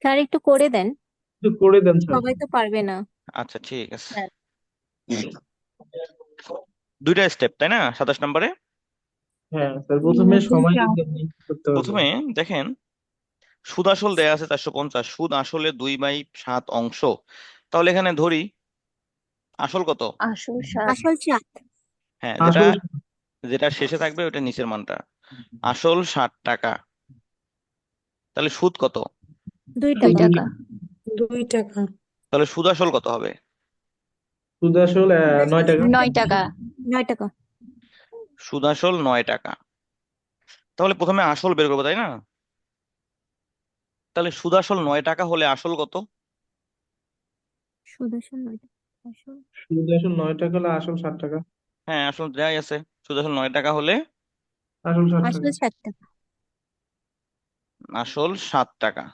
স্যার একটু করে দেন, একটু করে দেন স্যার। সবাই তো পারবে না। আচ্ছা ঠিক আছে। স্যার 2টা স্টেপ তাই না 27 নম্বরে? হ্যাঁ স্যার, প্রথমে সময় চার। করতে হবে। প্রথমে দেখেন, সুদ আসল দেয়া আছে 450, সুদ আসলে 2/7 অংশ। তাহলে এখানে ধরি আসল কত? আসল 7। আসল 7। হ্যাঁ, যেটা আসল যেটা শেষে থাকবে ওটা নিচের মানটা। আসল 60 টাকা, তাহলে সুদ কত? 2 2 টাকা। টাকা। 2 টাকা। তাহলে সুদ আসল কত হবে? সুদ আসল 9 টাকা। 9 টাকা। 9 টাকা। সুদ আসল 9 টাকা। তাহলে প্রথমে আসল বের করবো তাই না? তাহলে সুদ আসল 9 টাকা হলে আসল কত? সুদ আসল 9 টাকা। আসল সুদ আসল 9 টাকা হলে আসল 60 টাকা। হ্যাঁ, আসল যাই আছে, সুদ আসল 9 টাকা হলে আসল ষাট আসল টাকা 7 টাকা। আসল 7 টাকা।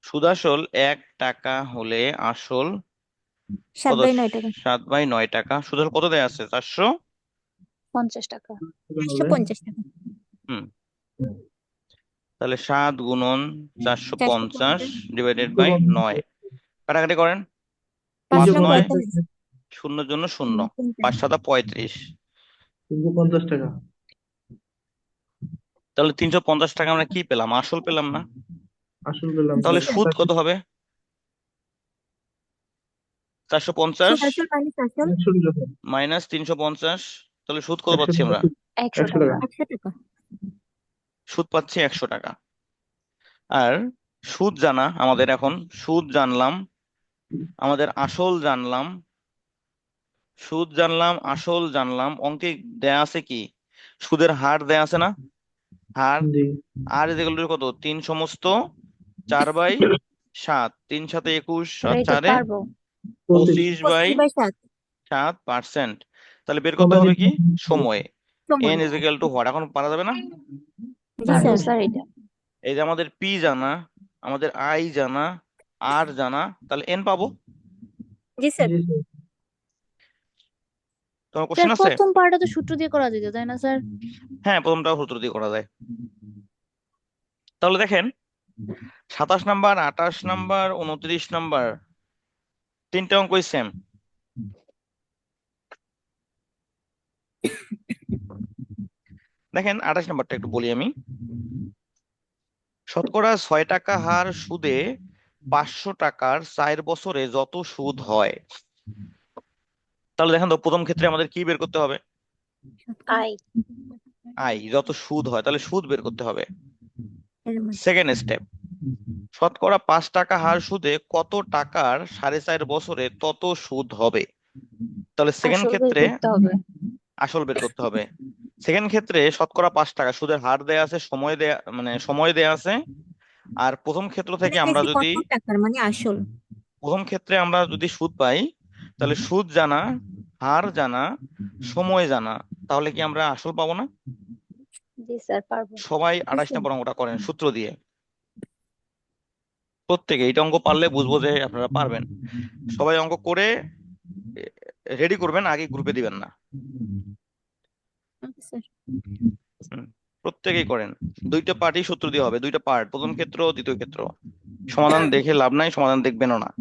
সুদ আসল 1 টাকা হলে আসল 7 কত? বাই 9 টাকা। 7/9 টাকা। সুদ আসল কত দেয়া আছে? 400। 50 টাকা। হবে। 450 টাকা। হুম, তাহলে 7 গুণন 450 450 ডিভাইডেড বাই 9। 350 কাটাকাটি করেন। 5 পাঁচ নং নয় 350 45। শূন্যের জন্য শূন্য, 5 50। সাতা 35। 350 টাকা। তাহলে 350 টাকা আমরা কি পেলাম? আসল পেলাম না। আসল পেলাম জি তাহলে স্যার। স্যার। সুদ কত হবে? 450 সুদ আসল মাইনাস আসল 100 টাকা। মাইনাস 350, তাহলে সুদ কত 100 পাচ্ছি টাকা আমরা? সুদ। 100 100 টাকা। টাকা। 100 টাকা। সুদ পাচ্ছি 100 টাকা। আর সুদ জানা আমাদের, এখন সুদ জানলাম, আমাদের আসল জানলাম, সুদ জানলাম, আসল জানলাম। অঙ্কে দেয়া আছে কি? সুদের হার দেয়া আছে না? হার। জি। আর যেগুলো কত? 3 সমস্ত 4/7, 3 × 7 = 21, স্যার এটা 4 × 4 পারবো। 25। 25/7। তাহলে বের করতে সময় হবে দিতে কি? হবে। সময়। সময়। n = what? এখন পারা যাবে না? জি পারবো স্যার। স্যার এটা। এই যে আমাদের পি জানা, আমাদের আই জানা, আর জানা, তাহলে এন পাবো। জি স্যার। জি স্যার। তোমার স্যার কোশ্চেন আছে? প্রথম পার্টটা তো সূত্র দিয়ে করা যেত তাই না স্যার? হ্যাঁ, প্রথমটাও সূত্র দিয়ে করা যায়। তাহলে দেখেন, 27 নাম্বার, 28 নাম্বার, 29 নাম্বার, 3টে অঙ্কই সেম। দেখেন 28 নাম্বারটা একটু বলি আমি। শতকরা 6 টাকা হার সুদে 500 টাকার 4 বছরে যত সুদ হয়। তাহলে দেখেন তো, প্রথম ক্ষেত্রে আমাদের কি বের করতে হবে? আই। আই, যত সুদ হয়, তাহলে সুদ বের করতে হবে। এর মান। সেকেন্ড স্টেপ, শতকরা 5 টাকা হার সুদে কত টাকার 4.5 বছরে তত সুদ হবে। তাহলে সেকেন্ড আসল বের ক্ষেত্রে করতে হবে। আসল বের করতে হবে। সেকেন্ড ক্ষেত্রে শতকরা 5 টাকা, সুদের হার দেয়া আছে, সময় দেয়া, মানে সময় দেয়া আছে। আর প্রথম ক্ষেত্র মানে থেকে আমরা বেশি যদি, কত টাকার মানে আসল। প্রথম ক্ষেত্রে আমরা যদি সুদ পাই, তাহলে সুদ জানা, হার জানা, সময় জানা, তাহলে কি আমরা আসল পাবো না? জি স্যার পারবো। সবাই জি 28 নম্বর স্যার। অঙ্কটা করেন সূত্র দিয়ে। প্রত্যেকে এইটা অঙ্ক পারলে বুঝবো যে আপনারা পারবেন। সবাই অঙ্ক করে রেডি করবেন, আগে গ্রুপে দিবেন না। Okay sir. হুম, প্রত্যেকেই করেন। 2টা পার্টই সূত্র দিয়ে হবে, 2টা পার্ট, প্রথম ক্ষেত্র, দ্বিতীয় ক্ষেত্র। সমাধান দেখে লাভ নাই, সমাধান দেখবেনও না।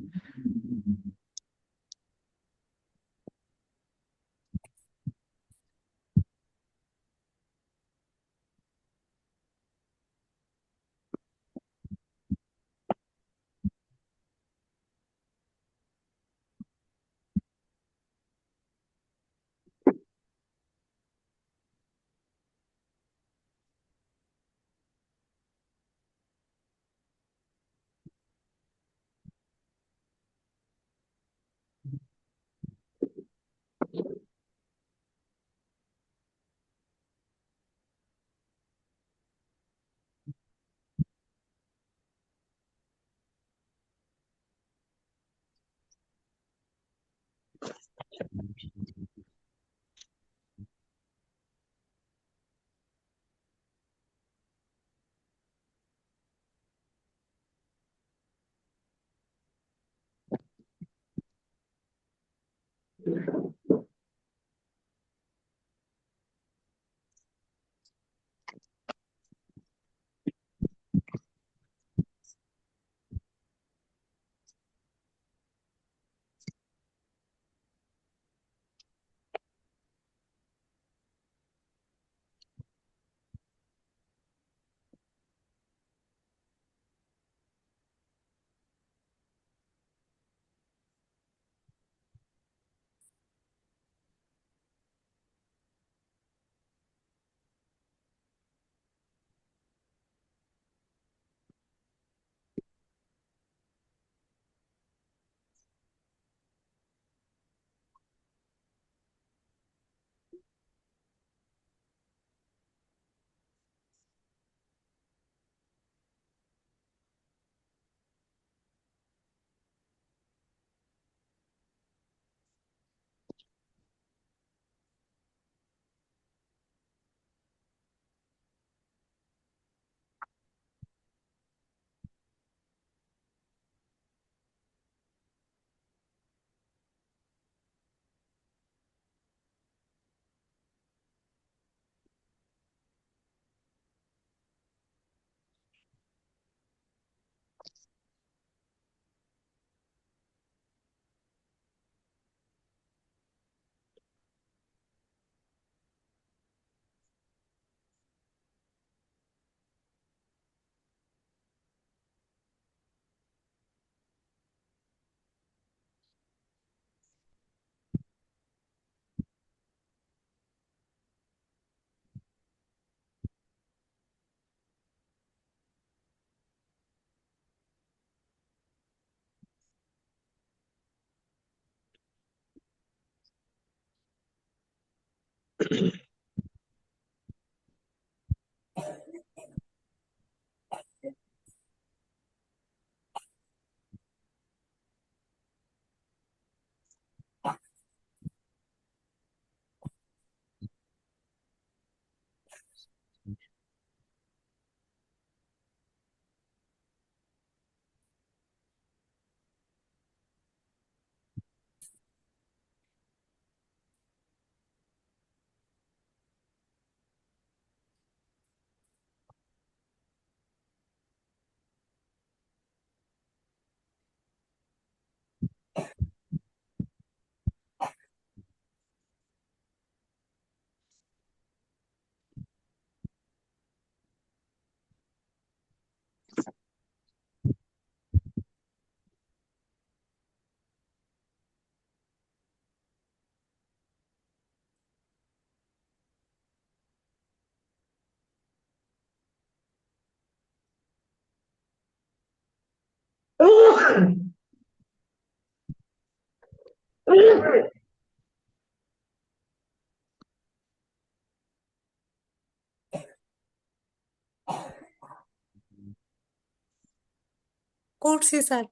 করছি স্যার।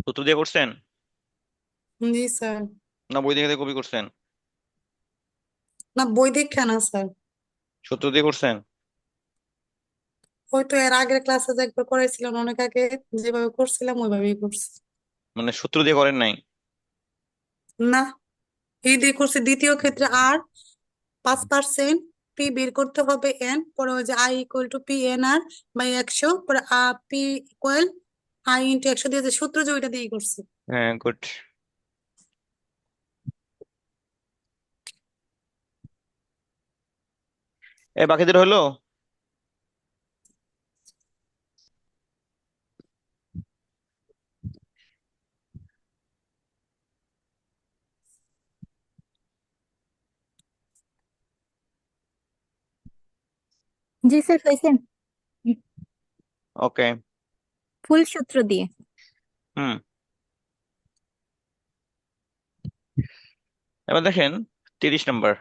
সূত্র দিয়ে করছেন জি স্যার। না বই দেখে দেখে কপি করছেন? না, বই দেখে না স্যার। সূত্র দিয়ে করছেন? ওই তো এর আগের ক্লাসে যে একবার করাইছিলেন অনেক আগে, যেভাবে করছিলাম ওইভাবেই করছি। মানে সূত্র দিয়ে করেন নাই? না, এই দিয়ে করছি। দ্বিতীয় ক্ষেত্রে আর 5% পি বের করতে হবে এন, পরে ওই যে I equal to P N R by 100, পরে পি ইকুয়াল আই ইন্টু 100 দিয়ে যে সূত্র যে ওইটা দিয়ে করছি। হ্যাঁ, গুড। বাকিদের হলো? জি স্যার, হয়েছেন ওকে। ফুল সূত্র দিয়ে। হুম। এবার দেখেন 30 নম্বর।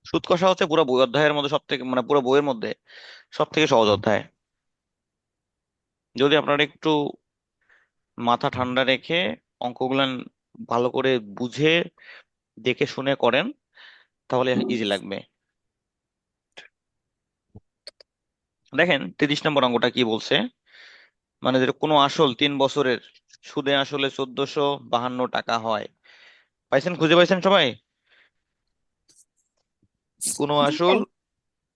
সুদ কষা হচ্ছে পুরো বই অধ্যায়ের মধ্যে সব থেকে, মানে পুরো বইয়ের মধ্যে সব থেকে সহজ অধ্যায়। যদি আপনারা একটু মাথা ঠান্ডা রেখে অঙ্কগুলো ভালো করে বুঝে দেখে শুনে করেন তাহলে ইজি লাগবে। দেখেন 30 নম্বর অঙ্কটা কি বলছে। মানে যেটা কোনো আসল 3 বছরের সুদে আসলে 1452 টাকা হয়। পাইছেন? খুঁজে পাইছেন সবাই? কোনো জি আসল স্যার।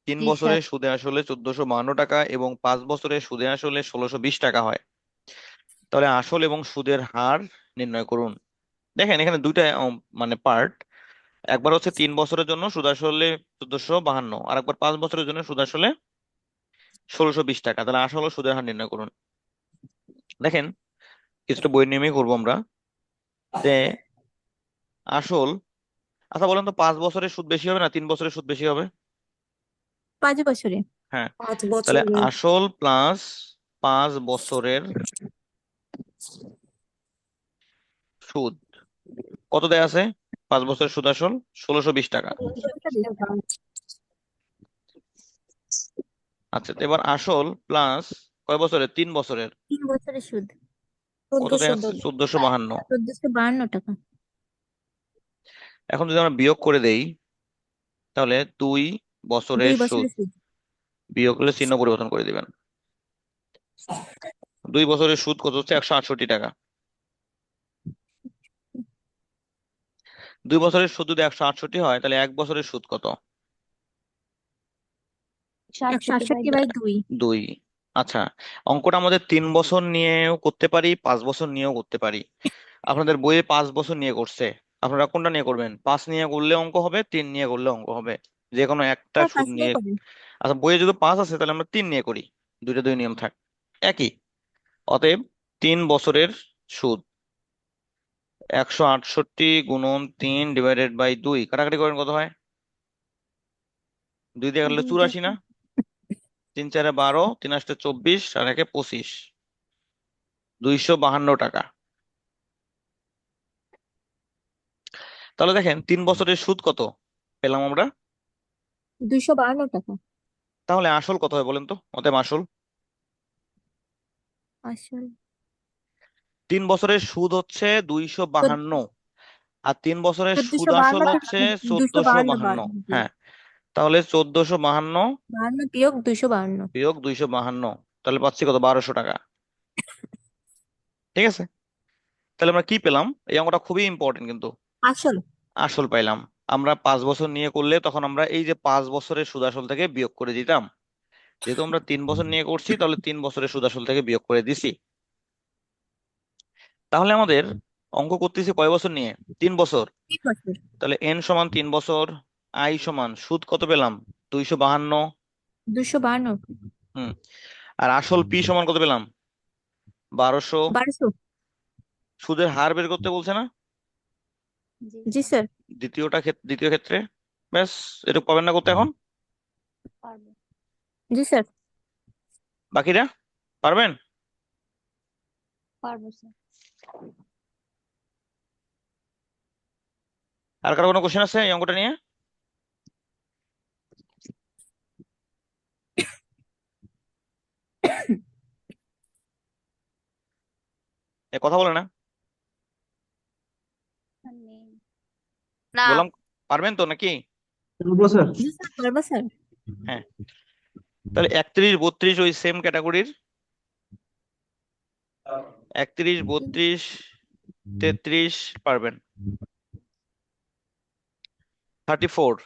3 জি স্যার। বছরের সুদে আসলে 1452 টাকা এবং 5 বছরের সুদে আসলে 1620 টাকা হয়। তাহলে আসল এবং সুদের হার নির্ণয় করুন। দেখেন এখানে দুইটা মানে পার্ট। একবার হচ্ছে 3 বছরের জন্য সুদ আসলে 1452, আর একবার 5 বছরের জন্য সুদ আসলে 1620 টাকা। তাহলে আসল ও সুদের হার নির্ণয় করুন। দেখেন কিছুটা বই নিয়মেই করবো আমরা। যে আসল, আচ্ছা বলেন তো 5 বছরের সুদ বেশি হবে না 3 বছরের সুদ বেশি হবে? 5 বছরে। হ্যাঁ। 5 তাহলে বছরে। আসল প্লাস 5 বছরের সুদ কত দেয়া আছে? 5 বছরের সুদ আসল 1620 টাকা। 1620 টাকা। আচ্ছা, তো এবার আসল প্লাস কয় বছরের? 3 বছরের 3 বছরের সুদ কত 1400 দেয়া আছে? 1452। 1452 টাকা। এখন যদি আমরা বিয়োগ করে দেই তাহলে 2 দুই বছরের সুদ বছরের সুদ। বিয়োগ করলে চিহ্ন পরিবর্তন করে দিবেন। 2 বছরের সুদ কত হচ্ছে? 168 টাকা। 2 বছরের সুদ যদি 168 হয় তাহলে 1 বছরের সুদ কত? 168/2। 2। আচ্ছা, অঙ্কটা আমাদের 3 বছর নিয়েও করতে পারি, 5 বছর নিয়েও করতে পারি। আপনাদের বইয়ে 5 বছর নিয়ে করছে, আপনারা কোনটা নিয়ে করবেন? 5 নিয়ে করলে অঙ্ক হবে, 3 নিয়ে করলে অঙ্ক হবে, যে কোনো একটা স্যার, সুদ 5 নিয়ে নিয়ে। করেন। আচ্ছা, বইয়ে যদি 5 আছে তাহলে আমরা 3 নিয়ে করি, দুইটা দুই নিয়ম থাক একই। অতএব 3 বছরের সুদ 168 × 3 কাটাকাটি করেন কত হয়? 2 দিয়ে কাটলে 84 না? 3 4 12, 3 8 24, আর 1 25, 252 টাকা। তাহলে দেখেন 3 বছরের সুদ কত পেলাম আমরা। 252 টাকা। তাহলে আসল কত হয় বলেন তো? অতএব আসল আসল 3 বছরের সুদ হচ্ছে 252, আর 3 বছরের সুদ আসল 1452 টাকা। হচ্ছে 252 1452। হ্যাঁ, তাহলে 1452 52 বিয়োগ 252। বিয়োগ 252, তাহলে পাচ্ছি কত? 1200 টাকা। ঠিক আছে, তাহলে আমরা কি পেলাম? এই অঙ্কটা খুবই ইম্পর্টেন্ট কিন্তু। আসল। আসল পাইলাম। আমরা 5 বছর নিয়ে করলে তখন আমরা এই যে 5 বছরের সুদ আসল থেকে বিয়োগ করে দিতাম। যেহেতু আমরা 3 বছর নিয়ে করছি তাহলে 3 বছরের সুদ আসল থেকে বিয়োগ করে দিছি। তাহলে আমাদের অঙ্ক করতেছি কয় বছর নিয়ে? 3 বছর। 3 বছর। তাহলে এন সমান 3 বছর, আই সমান সুদ কত পেলাম? 252। 252। হুম। আর আসল পি সমান কত পেলাম? 1200। 1200। সুদের হার বের করতে বলছে না জি স্যার। দ্বিতীয় ক্ষেত্রে? ব্যাস, এটুকু পাবেন না করতে এখন? পারবো। জি স্যার। বাকিরা পারবেন? পারবো স্যার। আর কারো কোনো কোশ্চেন আছে এই অঙ্কটা নিয়ে? কথা বলে না, স্যার নেই। না। বললাম পারবেন তো নাকি? বলবো স্যার। জি স্যার, পারবো স্যার। হ্যাঁ, তাহলে 31 32 ওই সেম ক্যাটাগরির। 31 32 33 পারবেন। 34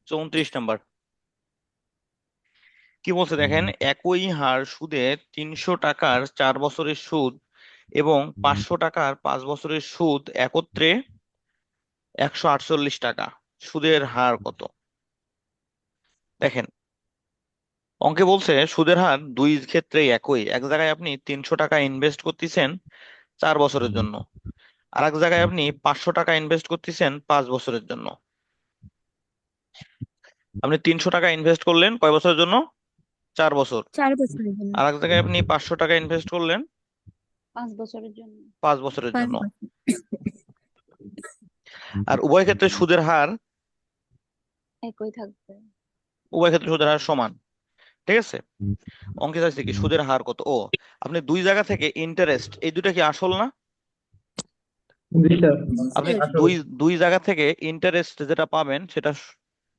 34 নাম্বার কি বলছে দেখেন, একই হার সুদে 300 টাকার 4 বছরের সুদ এবং 500 টাকার 5 বছরের সুদ একত্রে 148 টাকা, সুদের হার কত? দেখেন, অঙ্কে বলছে সুদের হার দুই ক্ষেত্রেই একই। এক জায়গায় আপনি 300 টাকা ইনভেস্ট করতেছেন 4 বছরের জন্য, আর এক জায়গায় আপনি 500 টাকা ইনভেস্ট করতেছেন 5 বছরের জন্য। আপনি 300 টাকা ইনভেস্ট করলেন কয় বছরের জন্য? 4 বছর। 4 বছরের জন্য। আর এক জায়গায় আপনি 500 টাকা ইনভেস্ট করলেন 5 বছরের জন্য। 5 বছরের 5 জন্য। বছর। আর উভয় ক্ষেত্রে সুদের হার, একই থাকবে। উভয় ক্ষেত্রে সুদের হার সমান। ঠিক আছে, অঙ্কে চাইছে কি সুদের হার কত। ও, আপনি দুই জায়গা থেকে ইন্টারেস্ট, এই দুটা কি আসল না? জি স্যার। জি আপনি স্যার। দুই দুই জায়গা থেকে ইন্টারেস্ট যেটা পাবেন সেটা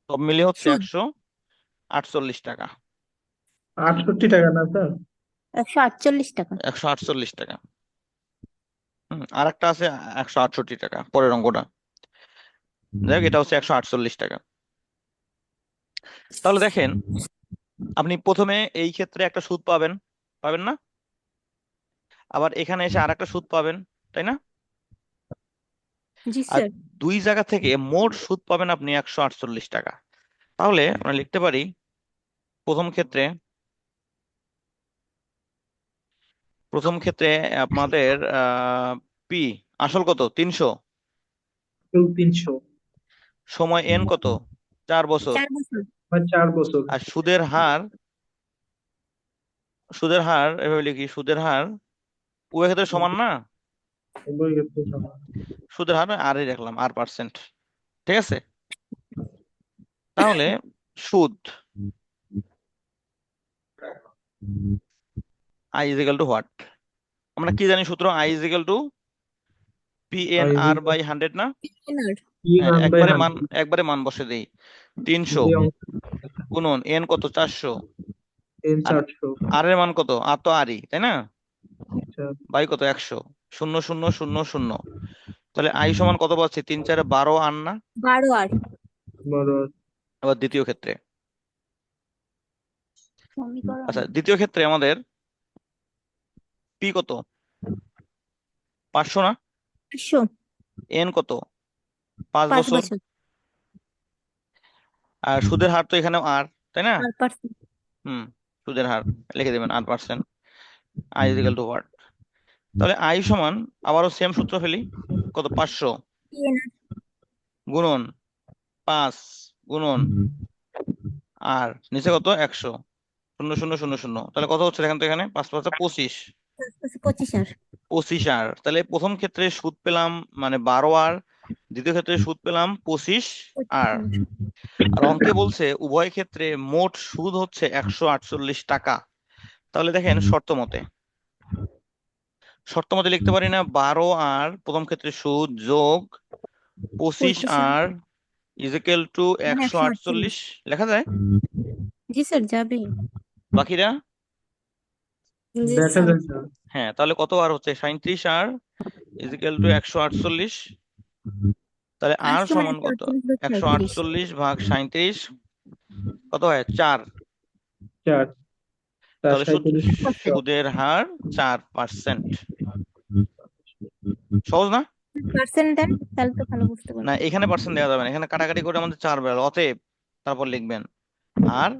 সব মিলিয়ে হচ্ছে সুদ 148 টাকা। 68 টাকা না স্যার? 148 টাকা। 148 টাকা। আর একটা আছে 168 টাকা, পরের অঙ্কটা। যাই হোক, এটা হচ্ছে 148 টাকা। তাহলে দেখেন, আপনি প্রথমে এই ক্ষেত্রে একটা সুদ পাবেন, পাবেন না? আবার এখানে এসে আর একটা সুদ পাবেন, তাই না? জি আর স্যার। দুই জায়গা থেকে মোট সুদ পাবেন আপনি 148 টাকা। তাহলে আমরা লিখতে পারি প্রথম ক্ষেত্রে আমাদের পি আসল কত? 300। 300। সময় এন কত? 4 বছর। 4 বছর। 4 বছর। আর সুদের হার এভাবে লিখি, সুদের হার উভয় ক্ষেত্রে সমান না? উভয় ক্ষেত্রে সমান। সুদের হার আরই রাখলাম, R%। ঠিক আছে, তাহলে সুদ I is equal to what? আমরা কি জানি সূত্র? I is equal to PNR by 100 না? এনার হ্যাঁ, P1 by 100। একবারে মান বসে দেই। 300 যে অঙ্ক গুণন n কত? 400। n আর 400। আর এর মান কত? আর তো আরই, তাই না? আচ্ছা। বাই কত? 100। 0 0 0 0। তাহলে I সমান কত পাচ্ছি? 3 4 12 আর না? 12 আর বড়। আবার দ্বিতীয় ক্ষেত্রে, সমীকরণ। আচ্ছা দ্বিতীয় ক্ষেত্রে আমাদের P কত? 500 না? 500। n কত? 5 5 বছর। বছর। আর সুদের হার তো এখানেও আর, তাই না? আর পার্সেন্ট। সুদের হার লিখে দেবেন R%। I is equal to what? তাহলে I সমান, আবারও সেম সূত্র ফেলি, কত? 500 এনার গুণন 5 গুণন আর নিচে কত? 100। 0 0 0 0। তাহলে কত হচ্ছে দেখেন তো, এখানে 5 5 25। 25 আর 25 আর, তাহলে প্রথম ক্ষেত্রে সুদ পেলাম মানে 12 আর, দ্বিতীয় ক্ষেত্রে সুদ পেলাম 25 আর। আর অঙ্কে বলছে উভয় ক্ষেত্রে মোট সুদ হচ্ছে 148 টাকা। তাহলে দেখেন, শর্ত মতে লিখতে পারি না 12 আর প্রথম ক্ষেত্রে সুদ যোগ 25 25 আর আর ইজ ইকুয়াল টু মানে 148 148। লেখা যায়? জি স্যার, যাবে। বাকিরা? জি দেখা স্যার। যায় স্যার। হ্যাঁ, তাহলে কত আর হচ্ছে? 37 আর ইজ ইকুয়াল টু 148। তাহলে আর আর সমান সমান কত? 148/37। 148 ভাগ 37 কত হয়? 4। 4 4 তাহলে 37। সুদের হার 4%। সহজ না? পার্সেন্ট দেন, তাহলে তো ভালো বুঝতে না, পারবো। এখানে পার্সেন্ট দেওয়া যাবে না, এখানে কাটাকাটি করে আমাদের 4 বেরোলো, অতএব তারপর লিখবেন আর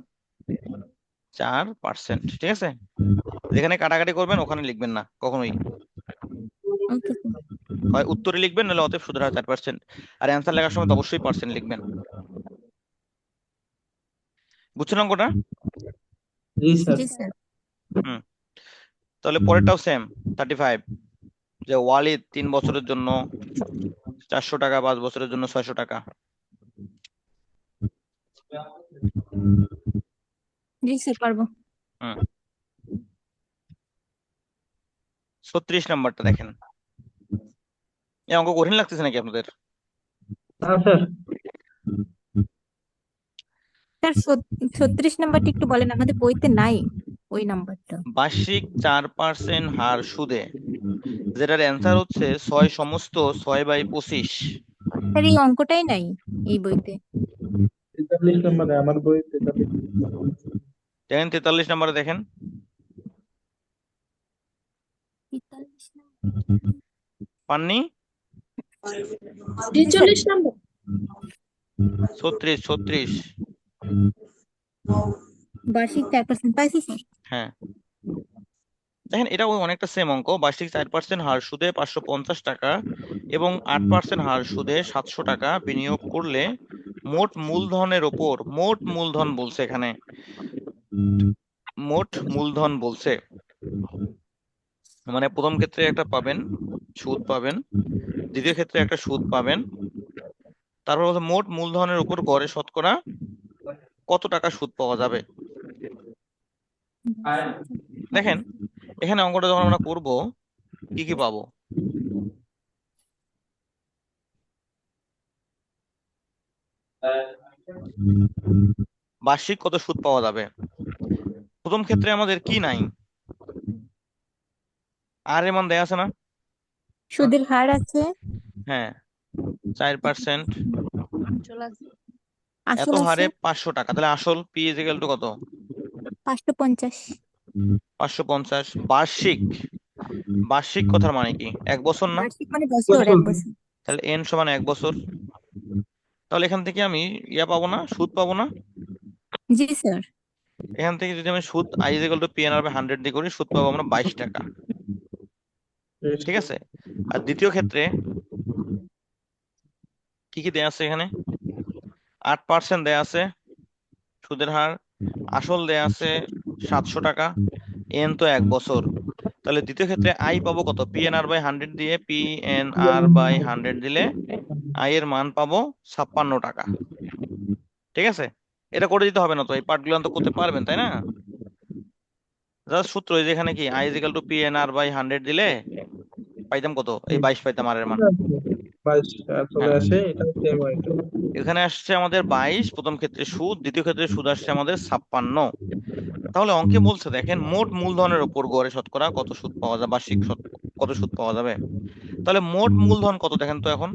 4%। ঠিক আছে, যেখানে কাটাকাটি করবেন ওখানে লিখবেন না কখনোই। Okay sir. হয় উত্তরে লিখবেন, নাহলে অতএব সুদের হার 4%। আর অ্যান্সার লেখার সময় তো অবশ্যই পার্সেন্ট লিখবেন। বুঝছেন অঙ্কটা? জি স্যার। জি স্যার। হুম। তাহলে পরেরটাও সেম, 35, যে ওয়ালিদ 3 বছরের জন্য 400 টাকা, 5 বছরের জন্য 600 টাকা। জি স্যার পারবো। হুম। 36 নাম্বারটা দেখেন। এই অঙ্ক কঠিন লাগতেছে নাকি আপনাদের? হ্যাঁ স্যার। স্যার 36 নাম্বারটি একটু বলেন, আমাদের বইতে নাই ওই নাম্বারটা। বার্ষিক 4% হার সুদে, যেটার অ্যান্সার হচ্ছে 6 সমস্ত 6/25। স্যার এই অঙ্কটাই নাই এই বইতে। 43 নম্বরে আমার বই 43। দেখেন 43 নাম্বারে দেখেন। 43 পাননি? জি স্যার। 43 নম্বর। 36 বার্ষিক 4% পাইছি স্যার। হ্যাঁ, দেখেন এটা ওই অনেকটা সেম অঙ্ক। বার্ষিক 4% হার সুদে 550 টাকা এবং 8% হার সুদে 700 টাকা বিনিয়োগ করলে মোট মূলধনের ওপর, মোট মূলধন বলছে এখানে, মোট মূলধন বলছে, মানে প্রথম ক্ষেত্রে একটা পাবেন, সুদ পাবেন, দ্বিতীয় ক্ষেত্রে একটা সুদ পাবেন, তারপর হচ্ছে মোট মূলধনের উপর গড়ে শতকরা কত টাকা সুদ পাওয়া যাবে। দেখেন এখানে অঙ্কটা যখন আমরা করব, কি কি পাবো? বার্ষিক কত সুদ পাওয়া যাবে। প্রথম ক্ষেত্রে আমাদের কি নাই, আর এর মান দেয়া আছে না? সুদের হার আছে, হ্যাঁ, 4%, আসল আছে। এত আসল আছে হারে 500 টাকা, তাহলে আসল পি ইজিক্যাল টু কত? 550। 550 বার্ষিক। বার্ষিক কথার মানে কি? 1 বছর না? বার্ষিক মানে বছর, এক বছর। তাহলে এন সমান 1 বছর। তাহলে এখান থেকে আমি ইয়া পাবো না, সুদ পাবো না? জি স্যার। এখান থেকে যদি আমি সুদ I equal to P N R by 100 দিয়ে করি, সুদ পাবো আমরা 22 টাকা। ঠিক আছে। আর দ্বিতীয় ক্ষেত্রে কি কি দেয়া আছে এখানে? 8% দেয়া আছে সুদের হার, আসল দেয়া আছে 700 টাকা, এন তো 1 বছর। তাহলে দ্বিতীয় ক্ষেত্রে আই পাবো কত? পি এন আর বাই 100 দিয়ে পি এন আর বাই 100 দিলে আই এর মান পাবো 56 টাকা। ঠিক আছে। এটা করে দিতে হবে না তো, এই পার্টগুলো তো করতে পারবেন তাই না? জাস্ট সূত্র, এই যে এখানে কি I equal to P N R by 100 দিলে পাইতাম কত? এই 22 পাইতাম আর এর মান। 22 চলে হ্যাঁ, আসে, এটা সেম হয়। এখানে আসছে আমাদের 22 প্রথম ক্ষেত্রে সুদ, দ্বিতীয় ক্ষেত্রে সুদ আসছে আমাদের 56। তাহলে অঙ্কে বলছে দেখেন মোট মূলধনের উপর গড়ে শতকরা কত সুদ পাওয়া যাবে, বার্ষিক কত সুদ পাওয়া যাবে। তাহলে মোট মূলধন কত দেখেন তো এখন।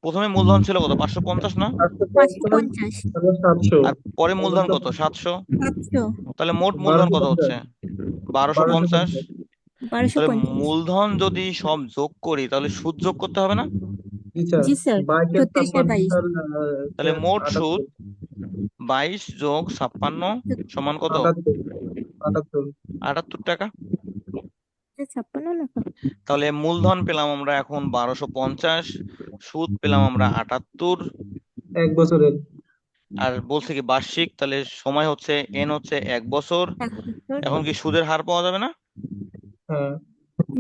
প্রথমে মূলধন ছিল কত? 550 না? 550, তাহলে 700, আর পরে মূলধন কত? 700। 700, তাহলে মোট মূলধন কত হচ্ছে? 1250। তাহলে 1250। মূলধন যদি সব যোগ করি, তাহলে সুদ যোগ করতে হবে না? জি স্যার। 36 আর 22, তাহলে মোট সুদ 22 যোগ 56 সমান কত? 78 টাকা। 56 না? তাহলে মূলধন পেলাম আমরা এখন 1250, সুদ পেলাম আমরা 78, 1 বছরের। আর বলছে কি বার্ষিক, তাহলে সময় হচ্ছে এন হচ্ছে 1 বছর। 1 বছর। এখন কি সুদের হার পাওয়া যাবে না? হ্যাঁ,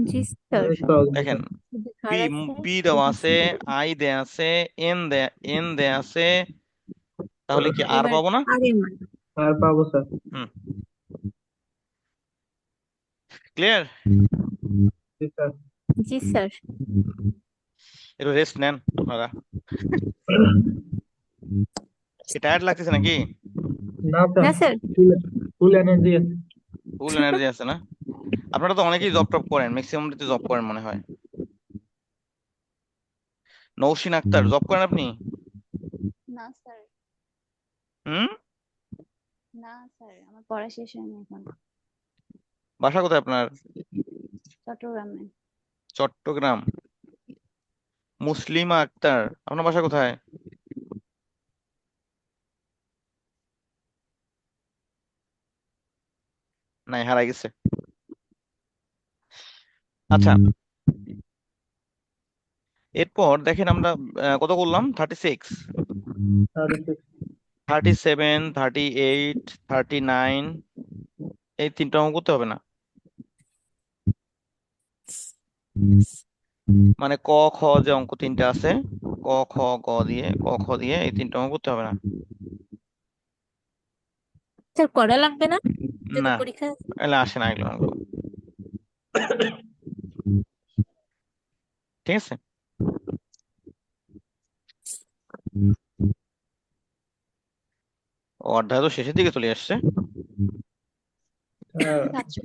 জি স্যার। দেখেন সুদের পি হার আছে, পি দেওয়া আছে, আই দেয়া আছে, এন দেয়া আছে, তাহলে কি আর এবার পাবো না? আর এর মান। আর পাবো স্যার। হুম, ক্লিয়ার? জি স্যার। জি স্যার। একটু রেস্ট নেন আপনারা। কি টায়ার্ড লাগতেছে নাকি? না না স্যার, স্যার। ফুল এনার্জি আছে। ফুল এনার্জি আছে না? আপনারা তো অনেকেই জব টপ করেন, ম্যাক্সিমাম জব করেন মনে হয়। নৌশিন আক্তার, জব করেন আপনি? না স্যার। হুম। না স্যার, আমার পড়া শেষ হয়নি এখন। বাসা কোথায় আপনার? চট্টগ্রামে। চট্টগ্রাম। মুসলিমা আক্তার, আপনার বাসা কোথায়? নাই, হারাই গেছে। আচ্ছা, এরপর দেখেন আমরা কত করলাম, 36, 36 37, 38, 39, এই তিনটা অঙ্ক করতে হবে না? মানে ক খ যে অঙ্ক তিনটা আছে, ক খ গ দিয়ে, ক খ দিয়ে এই তিনটা অঙ্ক করতে হবে না? স্যার করা লাগবে না যদি না, পরীক্ষা এগুলো আসে না এগুলো অঙ্ক। ঠিক আছে। ও, অধ্যায় তো শেষের দিকে চলে আসছে। আর আচ্ছা,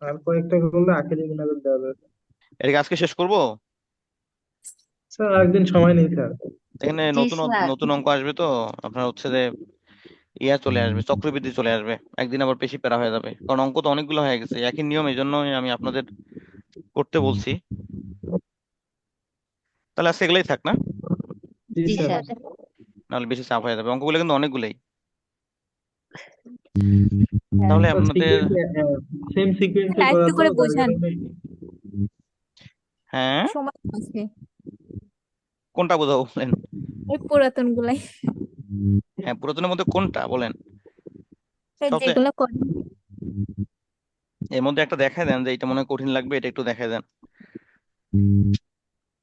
আর কয়েকটা করলে আখেরি মোনাজাত দেওয়া যাবে। এটাকে আজকে শেষ করব। স্যার আরেকদিন সময় নেই স্যার। এখানে জি নতুন স্যার। নতুন অঙ্ক আসবে তো, আপনার হচ্ছে যে ইয়া চলে আসবে, চক্রবৃদ্ধি চলে আসবে, একদিন আবার বেশি প্যারা হয়ে যাবে, কারণ অঙ্ক তো অনেকগুলো হয়ে গেছে, একই নিয়ম, এই জন্যই আমি আপনাদের করতে বলছি। তাহলে আজকে এগুলাই থাক না, জি জি স্যার। স্যার। নাহলে বেশি চাপ হয়ে যাবে, অঙ্কগুলো কিন্তু অনেকগুলোই। হ্যাঁ। তাহলে স্যার আপনাদের, সেম সিকোয়েন্সে আর করা একটু তো, করে যার বোঝান, কারণে হ্যাঁ, সময় আছে কোনটা বোঝাবো বলেন? ওই পুরাতন গুলাই হ্যাঁ, পুরাতনের মধ্যে কোনটা বলেন? সব তো যেগুলো করেন। এর মধ্যে একটা দেখায় দেন যে এটা মনে হয় কঠিন লাগবে, এটা একটু দেখায় দেন।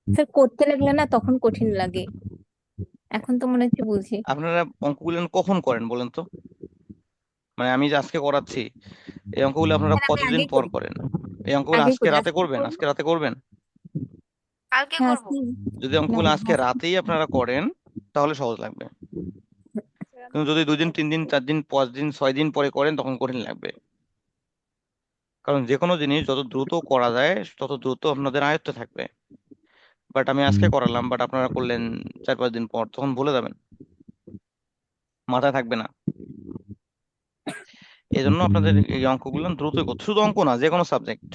স্যার করতে লাগলে না তখন কঠিন লাগে, এখন তো মনে হচ্ছে বুঝি। আপনারা অঙ্কগুলো কখন করেন বলেন তো? মানে আমি যে আজকে করাচ্ছি, এই অঙ্কগুলো আপনারা স্যার আমি কতদিন আগেই পর করি, করেন? এই অঙ্কগুলো আগেই আজকে করি, রাতে আজকে করবেন? করবো। আজকে রাতে করবেন? কালকে হ্যাঁ করব। আজকে যদি না অঙ্কগুলো না আজকে রাতেই আপনারা করেন তাহলে সহজ লাগবে, স্যার আমি কিন্তু যদি 2 দিন 3 দিন 4 দিন 5 দিন 6 দিন পরে করেন তখন কঠিন লাগবে। কারণ যে কোনো জিনিস যত দ্রুত করা যায় তত দ্রুত আপনাদের আয়ত্তে থাকবে। বাট আমি আজকে করালাম, বাট আপনারা করলেন 4-5 দিন পর, তখন ভুলে যাবেন, মাথায় থাকবে না। এই জন্য আপনাদের এই অঙ্কগুলো দ্রুত করতে, শুধু অঙ্ক না, যে কোনো সাবজেক্ট,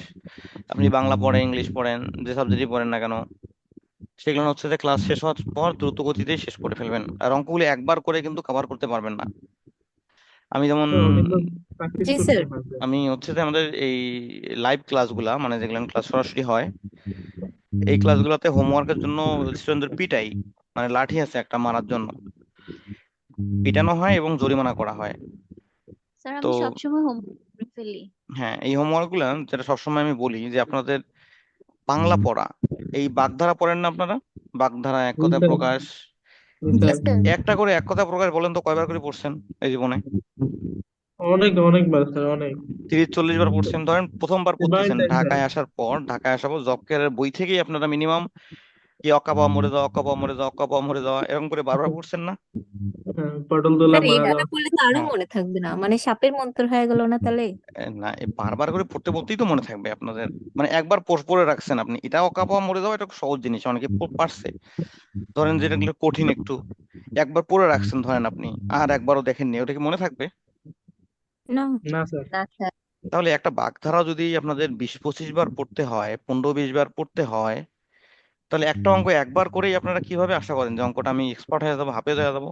আপনি বাংলা পড়েন, ইংলিশ পড়েন, যে সাবজেক্টই পড়েন না কেন, সেগুলো হচ্ছে যে ক্লাস শেষ হওয়ার পর দ্রুত গতিতেই শেষ করে ফেলবেন। আর অঙ্কগুলো একবার করে কিন্তু কভার করতে পারবেন না। আমি যেমন, স্যার অনেকবার প্র্যাকটিস জি করতে স্যার। হয় স্যার। আমি হচ্ছে যে আমাদের এই লাইভ ক্লাসগুলা, মানে যেগুলো ক্লাস সরাসরি হয়, এই ক্লাসগুলোতে হোমওয়ার্কের জন্য স্টুডেন্টদের পিটাই, মানে লাঠি আছে একটা মারার জন্য, পিটানো হয় এবং জরিমানা করা হয়। স্যার তো আমি সবসময় হোমওয়ার্ক করে ফেলি। হ্যাঁ, এই হোমওয়ার্কগুলো যেটা সবসময় আমি বলি যে আপনাদের বাংলা পড়া, এই বাগধারা পড়েন না আপনারা? বাগধারা, এক জি কথায় স্যার। প্রকাশ, জি জি স্যার। স্যার। একটা করে এক কথা প্রকাশ বলেন তো কয়বার করে পড়ছেন এই জীবনে? অনেকবার স্যার, অনেক। 30-40 বার পড়ছেন। ধরেন প্রথমবার এবারে পড়তেছেন, টাইম স্যার। ঢাকায় আসার পর, ঢাকায় আসার পর জব কেয়ারের বই থেকেই আপনারা মিনিমাম কি অক্কা পাওয়া মরে যাওয়া, অক্কা পাওয়া মরে যাওয়া, অক্কা পাওয়া মরে যাওয়া, এরকম করে বারবার পড়ছেন না? হ্যাঁ, পটল তোলা স্যার মারা এইভাবে যাওয়া। পড়লে তো আরো হ্যাঁ, মনে থাকবে না, মানে সাপের মন্ত্র হয়ে গেল না তাহলে। না, এই বারবার করে পড়তে পড়তেই তো মনে থাকবে আপনাদের। মানে একবার পড়ে রাখছেন আপনি, এটা অক্কা পাওয়া মরে যাওয়া, এটা খুব সহজ জিনিস, অনেকে পারছে। ধরেন যেটা কঠিন একটু, একবার পড়ে রাখছেন ধরেন আপনি, আর একবারও দেখেননি, ওটা কি মনে থাকবে? না না স্যার। না স্যার। তাহলে একটা বাগধারা যদি আপনাদের 20-25 বার পড়তে হয়, 15-20 বার পড়তে হয়, তাহলে একটা অঙ্ক একবার করেই আপনারা কিভাবে আশা করেন যে অঙ্কটা আমি এক্সপার্ট হয়ে যাবো, হাফেজ হয়ে যাবো?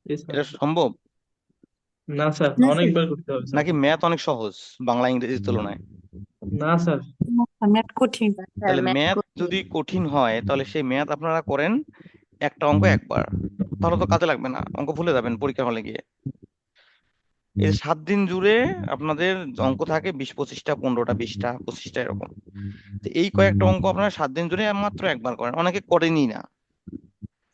জি স্যার। এটা সম্ভব? না স্যার, না স্যার। অনেকবার করতে হবে স্যার। নাকি ম্যাথ অনেক সহজ বাংলা ইংরেজির তুলনায়? না স্যার। ম্যাথ কঠিন। না স্যার তাহলে ম্যাথ ম্যাথ কঠিন। যদি কঠিন হয় তাহলে সেই ম্যাথ আপনারা করেন একটা অঙ্ক একবার, তাহলে তো কাজে লাগবে না, অঙ্ক ভুলে যাবেন পরীক্ষা হলে গিয়ে। এই 7 দিন জুড়ে আপনাদের অঙ্ক থাকে 20-25টা, 15টা, 20টা, 25টা, এরকম। তো এই কয়েকটা অঙ্ক আপনারা 7 দিন জুড়ে মাত্র একবার করেন, অনেকে করেনি না।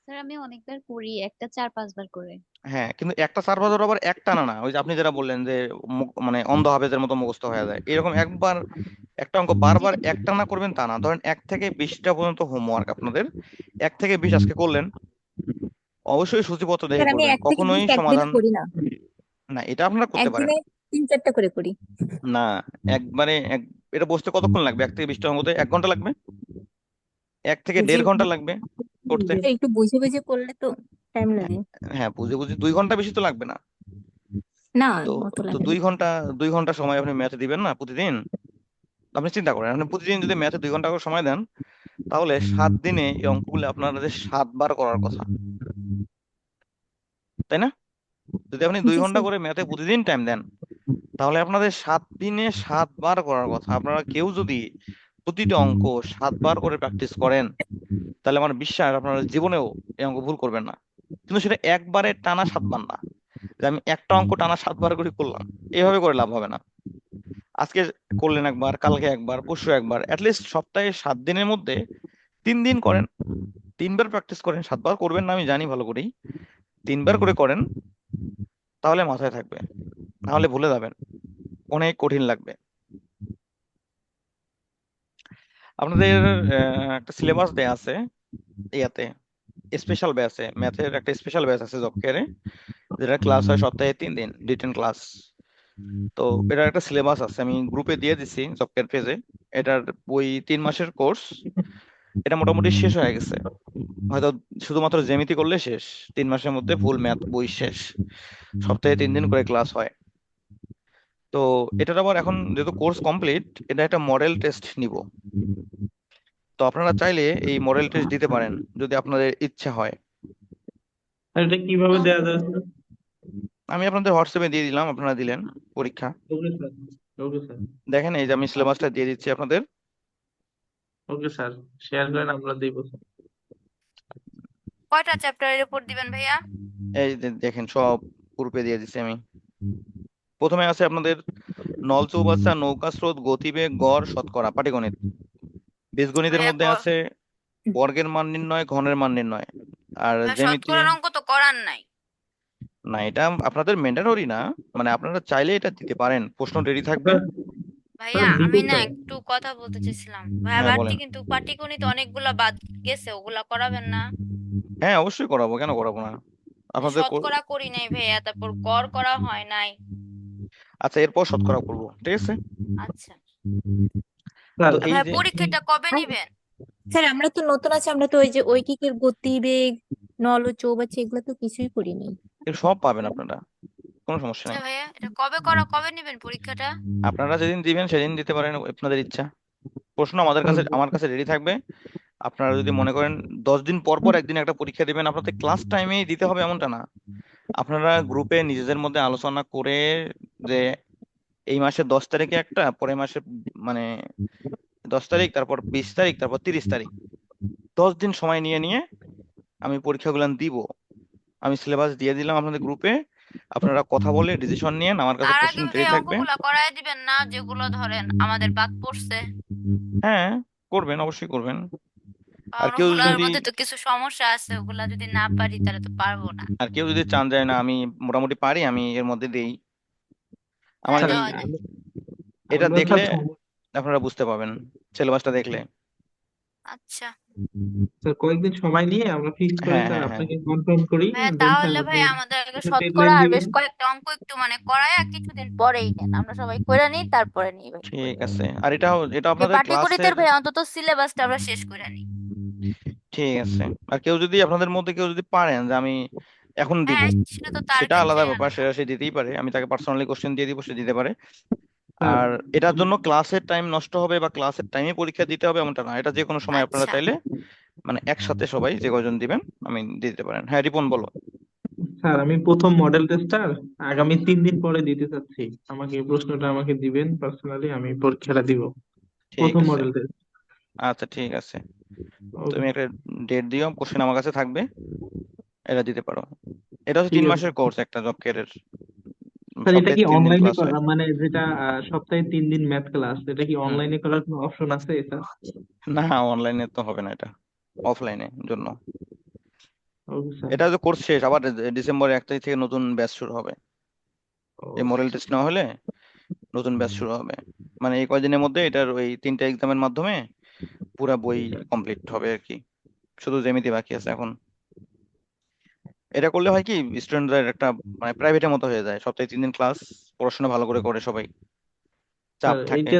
স্যার আমি অনেকবার করি, একটা 4-5 বার করে। হ্যাঁ, কিন্তু একটা 4 বছর আবার একটা না, না ওই যে আপনি যেটা বললেন যে মানে অন্ধ হাফেজের মতো মুখস্থ হয়ে যায়, এরকম একবার একটা অঙ্ক জি বারবার একটা না করবেন তা না। ধরেন 1 থেকে 20টা পর্যন্ত হোমওয়ার্ক আপনাদের, 1 থেকে 20 আজকে করলেন, অবশ্যই সূচিপত্র দেখে স্যার আমি করবেন, 1 থেকে 20 কখনোই একদিনে সমাধান, করি না, না এটা আপনারা করতে পারেন। একদিনে 3-4টা করে করি। না, একবারে এটা বসতে কতক্ষণ লাগবে? 1 থেকে 20টা অঙ্কতে 1 ঘন্টা লাগবে, 1 থেকে 1.5 ঘন্টা লাগবে করতে। স্যার একটু বুঝে বুঝে করলে তো টাইম লাগে। হ্যাঁ, বুঝে বুঝে 2 ঘন্টা, বেশি তো লাগবে না। না তো অত তো লাগে না। 2 ঘন্টা সময় আপনি ম্যাথে দিবেন না প্রতিদিন? আপনি চিন্তা করেন, আপনি প্রতিদিন যদি ম্যাথে 2 ঘন্টা করে সময় দেন, তাহলে 7 দিনে এই অঙ্কগুলো আপনাদের 7 বার করার কথা, তাই না? যদি আপনি দুই জি ঘন্টা স্যার। করে ম্যাথে প্রতিদিন টাইম দেন, তাহলে আপনাদের 7 দিনে 7 বার করার কথা। আপনারা কেউ যদি প্রতিটি অঙ্ক 7 বার করে প্র্যাকটিস করেন, তাহলে আমার বিশ্বাস আপনারা জীবনেও এই অঙ্ক ভুল করবেন না। কিন্তু সেটা একবারে টানা 7 বার না, যে আমি একটা অঙ্ক টানা 7 বার করে করলাম, এভাবে করে লাভ হবে না। আজকে করলেন একবার, কালকে একবার, পরশু একবার, অ্যাটলিস্ট সপ্তাহে 7 দিনের মধ্যে 3 দিন করেন, 3 বার প্র্যাকটিস করেন। 7 বার করবেন না আমি জানি ভালো করেই, 3 বার করে করেন, তাহলে মাথায় থাকবে। নাহলে ভুলে যাবেন, অনেক কঠিন লাগবে। আপনাদের একটা সিলেবাস দেয়া আছে ইয়াতে, স্পেশাল ব্যাচে, ম্যাথের একটা স্পেশাল ব্যাচ আছে জবকেয়ারে, যেটা ক্লাস হয় সপ্তাহে 3 দিন, রিটেন ক্লাস। তো এটার একটা সিলেবাস আছে, আমি গ্রুপে দিয়ে দিছি জবকেয়ার পেজে। এটার বই 3 মাসের কোর্স, এটা মোটামুটি শেষ হয়ে গেছে। হয়তো শুধুমাত্র জ্যামিতি করলে শেষ, 3 মাসের মধ্যে ফুল ম্যাথ বই শেষ। সপ্তাহে 3 দিন করে ক্লাস হয়। তো এটার আবার এখন যেহেতু কোর্স কমপ্লিট, এটা একটা মডেল টেস্ট নিব। তো আপনারা চাইলে এই মডেল টেস্ট দিতে পারেন যদি আপনাদের ইচ্ছা হয়। আর এটা কিভাবে দেওয়া যায় স্যার? আমি আপনাদের হোয়াটসঅ্যাপে দিয়ে দিলাম, আপনারা দিলেন পরীক্ষা। Okay sir. Okay sir. দেখেন এই যে আমি সিলেবাসটা দিয়ে দিচ্ছি আপনাদের। ওকে স্যার, শেয়ার করেন, আমরা দিব স্যার। কয়টা চ্যাপ্টারের উপর দিবেন ভাইয়া? এই যে দেখেন সব গ্রুপে দিয়ে দিচ্ছি আমি। প্রথমে আছে আপনাদের নল চৌবাচ্চা, নৌকা স্রোত, গতিবেগ, গড়, শতকরা, পাটিগণিত। বীজগণিতের ভাইয়া মধ্যে আছে বর্গের মান নির্ণয়, ঘনের মান নির্ণয়। আর ভাইয়া জ্যামিতি, শতকরার অঙ্ক তো করার নাই। না এটা আপনাদের ম্যান্ডেটরি না, মানে আপনারা চাইলে এটা দিতে পারেন, প্রশ্ন রেডি থাকবে। স্যার, ভাইয়া দিব আমি না স্যার। একটু কথা বলতে চাইছিলাম ভাইয়া, হ্যাঁ বাড়তি বলেন। কিন্তু পাটিগণিত অনেকগুলা বাদ গেছে, ওগুলা করাবেন না? হ্যাঁ অবশ্যই করাবো, কেন করাবো না আপনাদের শতকরা করি নাই ভাইয়া, তারপর গড় করা হয় নাই। আচ্ছা এরপর শতকরা করবো, ঠিক আছে। আচ্ছা স্যার, তো এই ভাইয়া, যে পরীক্ষাটা কবে নিবেন? স্যার আমরা তো নতুন আছি, আমরা তো ওই যে ঐকিকের গতিবেগ, নল ও চৌবাচ্চা এগুলো তো কিছুই করিনি। এর সব পাবেন আপনারা, কোনো সমস্যা আচ্ছা নেই। ভাইয়া, এটা কবে নিবেন পরীক্ষাটা? আপনারা যেদিন দিবেন সেদিন দিতে পারেন, আপনাদের ইচ্ছা। প্রশ্ন আমার কাছে রেডি থাকবে। আপনারা যদি মনে করেন 10 দিন পর পর একদিন একটা পরীক্ষা দিবেন, আপনাদের ক্লাস টাইমেই দিতে হবে এমনটা না। আপনারা গ্রুপে নিজেদের মধ্যে আলোচনা করে যে এই মাসের 10 তারিখে একটা, পরের মাসে মানে 10 তারিখ, তারপর 20 তারিখ, তারপর 30 তারিখ, 10 দিন সময় নিয়ে নিয়ে আমি পরীক্ষাগুলো দিব। আমি সিলেবাস দিয়ে দিলাম আপনাদের গ্রুপে, আপনারা কথা বলে ডিসিশন নিয়ে আমার কাছে তার আগে কোশ্চেন রেডি ভাইয়া থাকবে। অঙ্কগুলা করায় দিবেন না, যেগুলো ধরেন আমাদের বাদ পড়ছে? হ্যাঁ করবেন, অবশ্যই করবেন। আর কারণ কেউ ওগুলার যদি মধ্যে তো কিছু সমস্যা আছে, ওগুলা যদি না পারি তাহলে তো পারবো না। চান যায় না আমি মোটামুটি পারি, আমি এর মধ্যে দেই। আমার হ্যাঁ, স্যার, এই দেওয়া যায়। এটা আমরা দেখলে স্যার আপনারা বুঝতে পাবেন, সিলেবাসটা দেখলে। আচ্ছা স্যার কয়েকদিন সময় নিয়ে আমরা ফিক্স করে হ্যাঁ স্যার হ্যাঁ হ্যাঁ আপনাকে কনফার্ম করি, ভাইয়া, দেন স্যার তাহলে আপনি ভাইয়া আমাদের আগে একটা শতকরা ডেডলাইন আর বেশ দিবেন। কয়েকটা অঙ্ক একটু করায় কিছুদিন পরেই নেন, আমরা সবাই করে নিই, তারপরে নিই ভাই। ঠিক আছে। আর এটা যে আপনাদের পাটিগণিতের ক্লাসের, ভাইয়া অন্তত সিলেবাসটা আমরা শেষ করে নিই। ঠিক আছে। আর কেউ যদি আপনাদের মধ্যে কেউ যদি পারেন যে আমি এখন দিব, হ্যাঁ, সেটা তো তার সেটা আলাদা ক্ষেত্রেই ব্যাপার, আলাদা। সেটা সে দিতেই পারে, আমি তাকে পার্সোনালি কোশ্চেন দিয়ে দিব, সে দিতে পারে। স্যার, আর এটার জন্য ক্লাসের টাইম নষ্ট হবে বা ক্লাসের টাইমে পরীক্ষা দিতে হবে এমনটা না, এটা যে কোনো সময় আপনারা আচ্ছা চাইলে মানে একসাথে সবাই যে কয়জন দিবেন আমি দিয়ে দিতে পারেন। হ্যাঁ রিপন বলো। স্যার আমি প্রথম মডেল টেস্টটা আগামী 3 দিন পরে দিতে চাচ্ছি। আমাকে এই প্রশ্নটা আমাকে দিবেন পার্সোনালি, আমি পরীক্ষাটা দিব, ঠিক প্রথম আছে। Model test. আচ্ছা ঠিক আছে, ওকে তুমি একটা ডেট দিও, কোশ্চেন আমার কাছে থাকবে, এটা দিতে পারো। এটা হচ্ছে ঠিক তিন আছে। মাসের কোর্স একটা জব কেয়ারের, স্যার এটা সপ্তাহে কি 3 দিন অনলাইনে ক্লাস হয়। করা, মানে যেটা সপ্তাহে 3 দিন ম্যাথ ক্লাস, এটা কি হুম, অনলাইনে করার কোনো অপশন আছে এটা? না অনলাইনে তো হবে না, এটা অফলাইনে জন্য। Okay sir. এটা যে কোর্স শেষ, আবার ডিসেম্বর 1 তারিখ থেকে নতুন ব্যাচ শুরু হবে। এই মডেল টেস্ট না হলে নতুন ব্যাচ শুরু হবে। মানে এই কয়দিনের মধ্যে এটার ওই 3টা এক্সামের মাধ্যমে পুরা বই কমপ্লিট হবে আর কি, শুধু জ্যামিতি বাকি আছে এখন। এটা করলে হয় কি, স্টুডেন্টদের একটা মানে প্রাইভেটের মতো হয়ে যায়, সপ্তাহে 3 দিন ক্লাস, পড়াশোনা ভালো করে করে সবাই, চাপ স্যার থাকে। এইটা,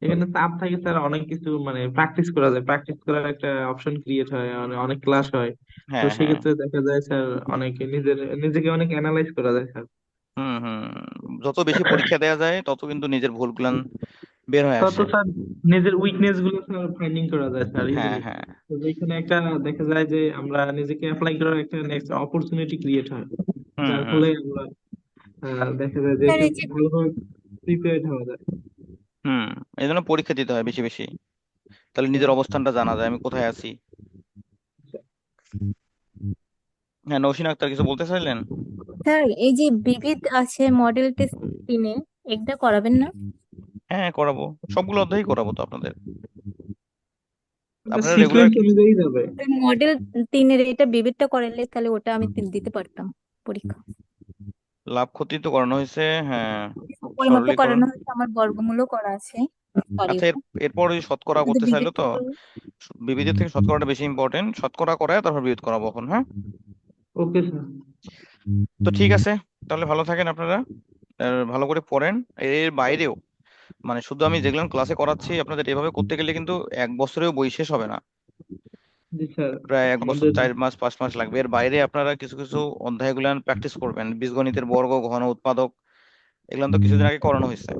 এখানে চাপ থাকে স্যার, অনেক কিছু প্র্যাকটিস করা যায়, প্র্যাকটিস করার একটা অপশন ক্রিয়েট হয়, অনেক ক্লাস হয়। তো হ্যাঁ হ্যাঁ। সেক্ষেত্রে দেখা যায় স্যার অনেকে নিজেকে অনেক অ্যানালাইজ করা যায় স্যার। হুম হুম। যত বেশি পরীক্ষা দেওয়া যায় তত কিন্তু নিজের ভুলগুলান বের হয়ে তত আসে। স্যার নিজের উইকনেস গুলো স্যার ফাইন্ডিং করা যায় স্যার হ্যাঁ ইজিলি। হ্যাঁ। তো যেখানে একটা দেখা যায় যে আমরা নিজেকে অ্যাপ্লাই করার একটা নেক্সট অপরচুনিটি ক্রিয়েট হয়, হুম যার হুম। ফলে আমরা দেখা যায় যে স্যার একটু এই যে ভালোভাবে প্রিপেয়ার্ড হওয়া যায়। হুম, এই জন্য পরীক্ষা দিতে হয় বেশি বেশি, তাহলে আচ্ছা, নিজের অবস্থানটা জানা যায় আমি কোথায় আছি। আচ্ছা। হ্যাঁ, নৌসিন আক্তার কিছু বলতে চাইলেন? স্যার এই যে বিবিধ আছে মডেল টেস্ট 3-এ, এটা করাবেন না? হ্যাঁ, করাবো, সবগুলো অধ্যায়ই করাবো তো আপনাদের। আপনারা রেগুলার সিকোয়েন্স অনুযায়ী যাবে। মডেল 3-এর এটা বিবিধটা করালে তাহলে ওটা আমি দিতে পারতাম পরীক্ষা। লাভ ক্ষতি তো করানো হয়েছে, হ্যাঁ, পরিমাপও সরলীকরণ। করানো হয়েছে, আমার বর্গমূলও করা আছে। সরি আচ্ছা, ওটা, এরপর ওই শতকরা শুধু করতে চাইলো বিবিধটা তো, করবো। বিবিধের থেকে শতকরাটা বেশি ইম্পর্টেন্ট, শতকরা করায় তারপর বিবিধ করাবো এখন। হ্যাঁ, ওকে স্যার। তো ঠিক আছে, তাহলে ভালো থাকেন আপনারা, আর ভালো করে পড়েন। এর বাইরেও মানে শুধু আমি যেগুলো ক্লাসে করাচ্ছি আপনাদের এভাবে করতে গেলে কিন্তু 1 বছরেও বই শেষ হবে না, জি স্যার। প্রায় 1 বছর আমাদের 4 মাস 5 মাস লাগবে। এর বাইরে আপনারা কিছু কিছু অধ্যায়গুলো প্র্যাকটিস করবেন, বীজগণিতের বর্গ, ঘন, উৎপাদক, এগুলো তো কিছুদিন আগে করানো হয়েছে।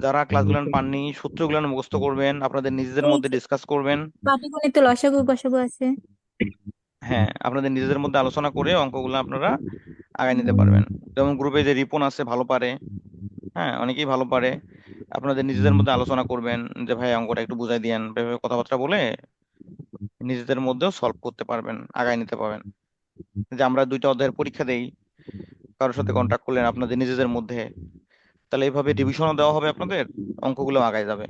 যারা জি ক্লাসগুলো স্যার। পাননি সূত্রগুলো মুখস্থ করবেন, আপনাদের নিজেদের এই মধ্যে যে ডিসকাস করবেন। পাটিগণিতে লসাগু গসাগু আছে। হ্যাঁ, আপনাদের নিজেদের মধ্যে আলোচনা করে অঙ্কগুলো আপনারা আগায় নিতে পারবেন। যেমন গ্রুপে যে রিপন আছে ভালো পারে, হ্যাঁ অনেকেই ভালো পারে, আপনাদের নিজেদের মধ্যে আলোচনা করবেন যে ভাই অঙ্কটা একটু বুঝাই দিয়েন, এভাবে কথাবার্তা বলে নিজেদের মধ্যেও সলভ করতে পারবেন, আগায় নিতে পারবেন। যে আমরা 2টা অধ্যায়ের পরীক্ষা দেই, কারোর সাথে কন্ট্যাক্ট করলেন আপনাদের নিজেদের মধ্যে, তাহলে এইভাবে ডিভিশনও দেওয়া হবে আপনাদের, অঙ্কগুলো আগায় যাবে,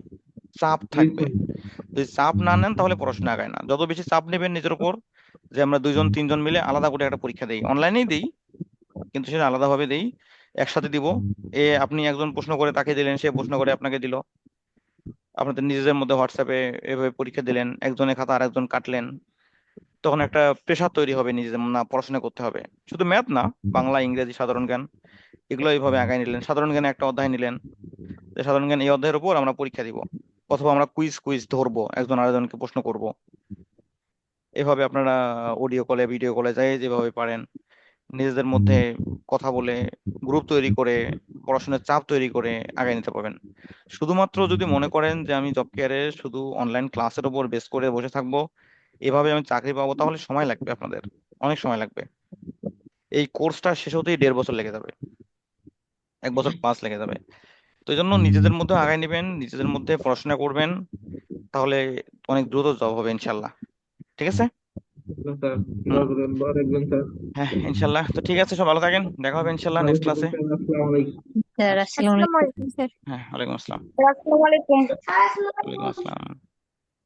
চাপ জি থাকবে। স্যার। যদি চাপ না নেন তাহলে পড়াশোনা আগায় না। যত বেশি চাপ নেবেন নিজের উপর, যে আমরা 2জন 3জন মিলে আলাদা করে একটা পরীক্ষা দেই, অনলাইনেই দিই কিন্তু সেটা আলাদাভাবে দেই, একসাথে দিব। আপনি একজন প্রশ্ন করে তাকে দিলেন, সে প্রশ্ন করে আপনাকে দিল, আপনাদের নিজেদের মধ্যে হোয়াটসঅ্যাপে এভাবে পরীক্ষা দিলেন, একজনের খাতা আর একজন কাটলেন, তখন একটা প্রেশার তৈরি হবে নিজেদের, না পড়াশোনা করতে হবে। শুধু ম্যাথ না, বাংলা, ইংরেজি, সাধারণ জ্ঞান, এগুলো এইভাবে আগায় নিলেন। সাধারণ জ্ঞানে একটা অধ্যায় নিলেন, যে সাধারণ জ্ঞান এই অধ্যায়ের উপর আমরা পরীক্ষা দিব, অথবা আমরা কুইজ কুইজ ধরবো, একজন আরেকজনকে প্রশ্ন করব। এভাবে আপনারা অডিও কলে, ভিডিও কলে, যাই যেভাবে পারেন নিজেদের মধ্যে কথা বলে, গ্রুপ তৈরি করে, পড়াশোনার চাপ তৈরি করে আগায় নিতে পারবেন। শুধুমাত্র যদি মনে করেন যে আমি জব কেয়ারে শুধু অনলাইন ক্লাসের উপর বেস করে বসে থাকবো, এভাবে আমি চাকরি পাবো, তাহলে সময় লাগবে আপনাদের, অনেক সময় লাগবে। এই কোর্সটা শেষ হতেই 1.5 বছর লেগে যাবে, 1 বছর+ লেগে যাবে। তো এই জন্য নিজেদের মধ্যে আগায় নেবেন, নিজেদের মধ্যে পড়াশোনা করবেন, তাহলে অনেক দ্রুত জব হবে ইনশাল্লাহ। ঠিক আছে। স্যার হুম, দোয়া করবেন, দোয়া রাখবেন স্যার। হ্যাঁ ইনশাল্লাহ। তো ঠিক আছে, সব ভালো থাকেন, দেখা হবে ইনশাল্লাহ ভালো নেক্সট থাকেন ক্লাসে। স্যার। আসসালামু আলাইকুম। স্যার আসসালামু আসসালামু আলাইকুম। আলাইকুম স্যার। হ্যাঁ, ওয়ালাইকুম আসসালাম। আসসালামু আলাইকুম। ওয়ালাইকুম আসসালাম।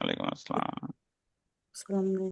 ওয়ালাইকুম আসসালাম। আসসালামু আলাইকুম।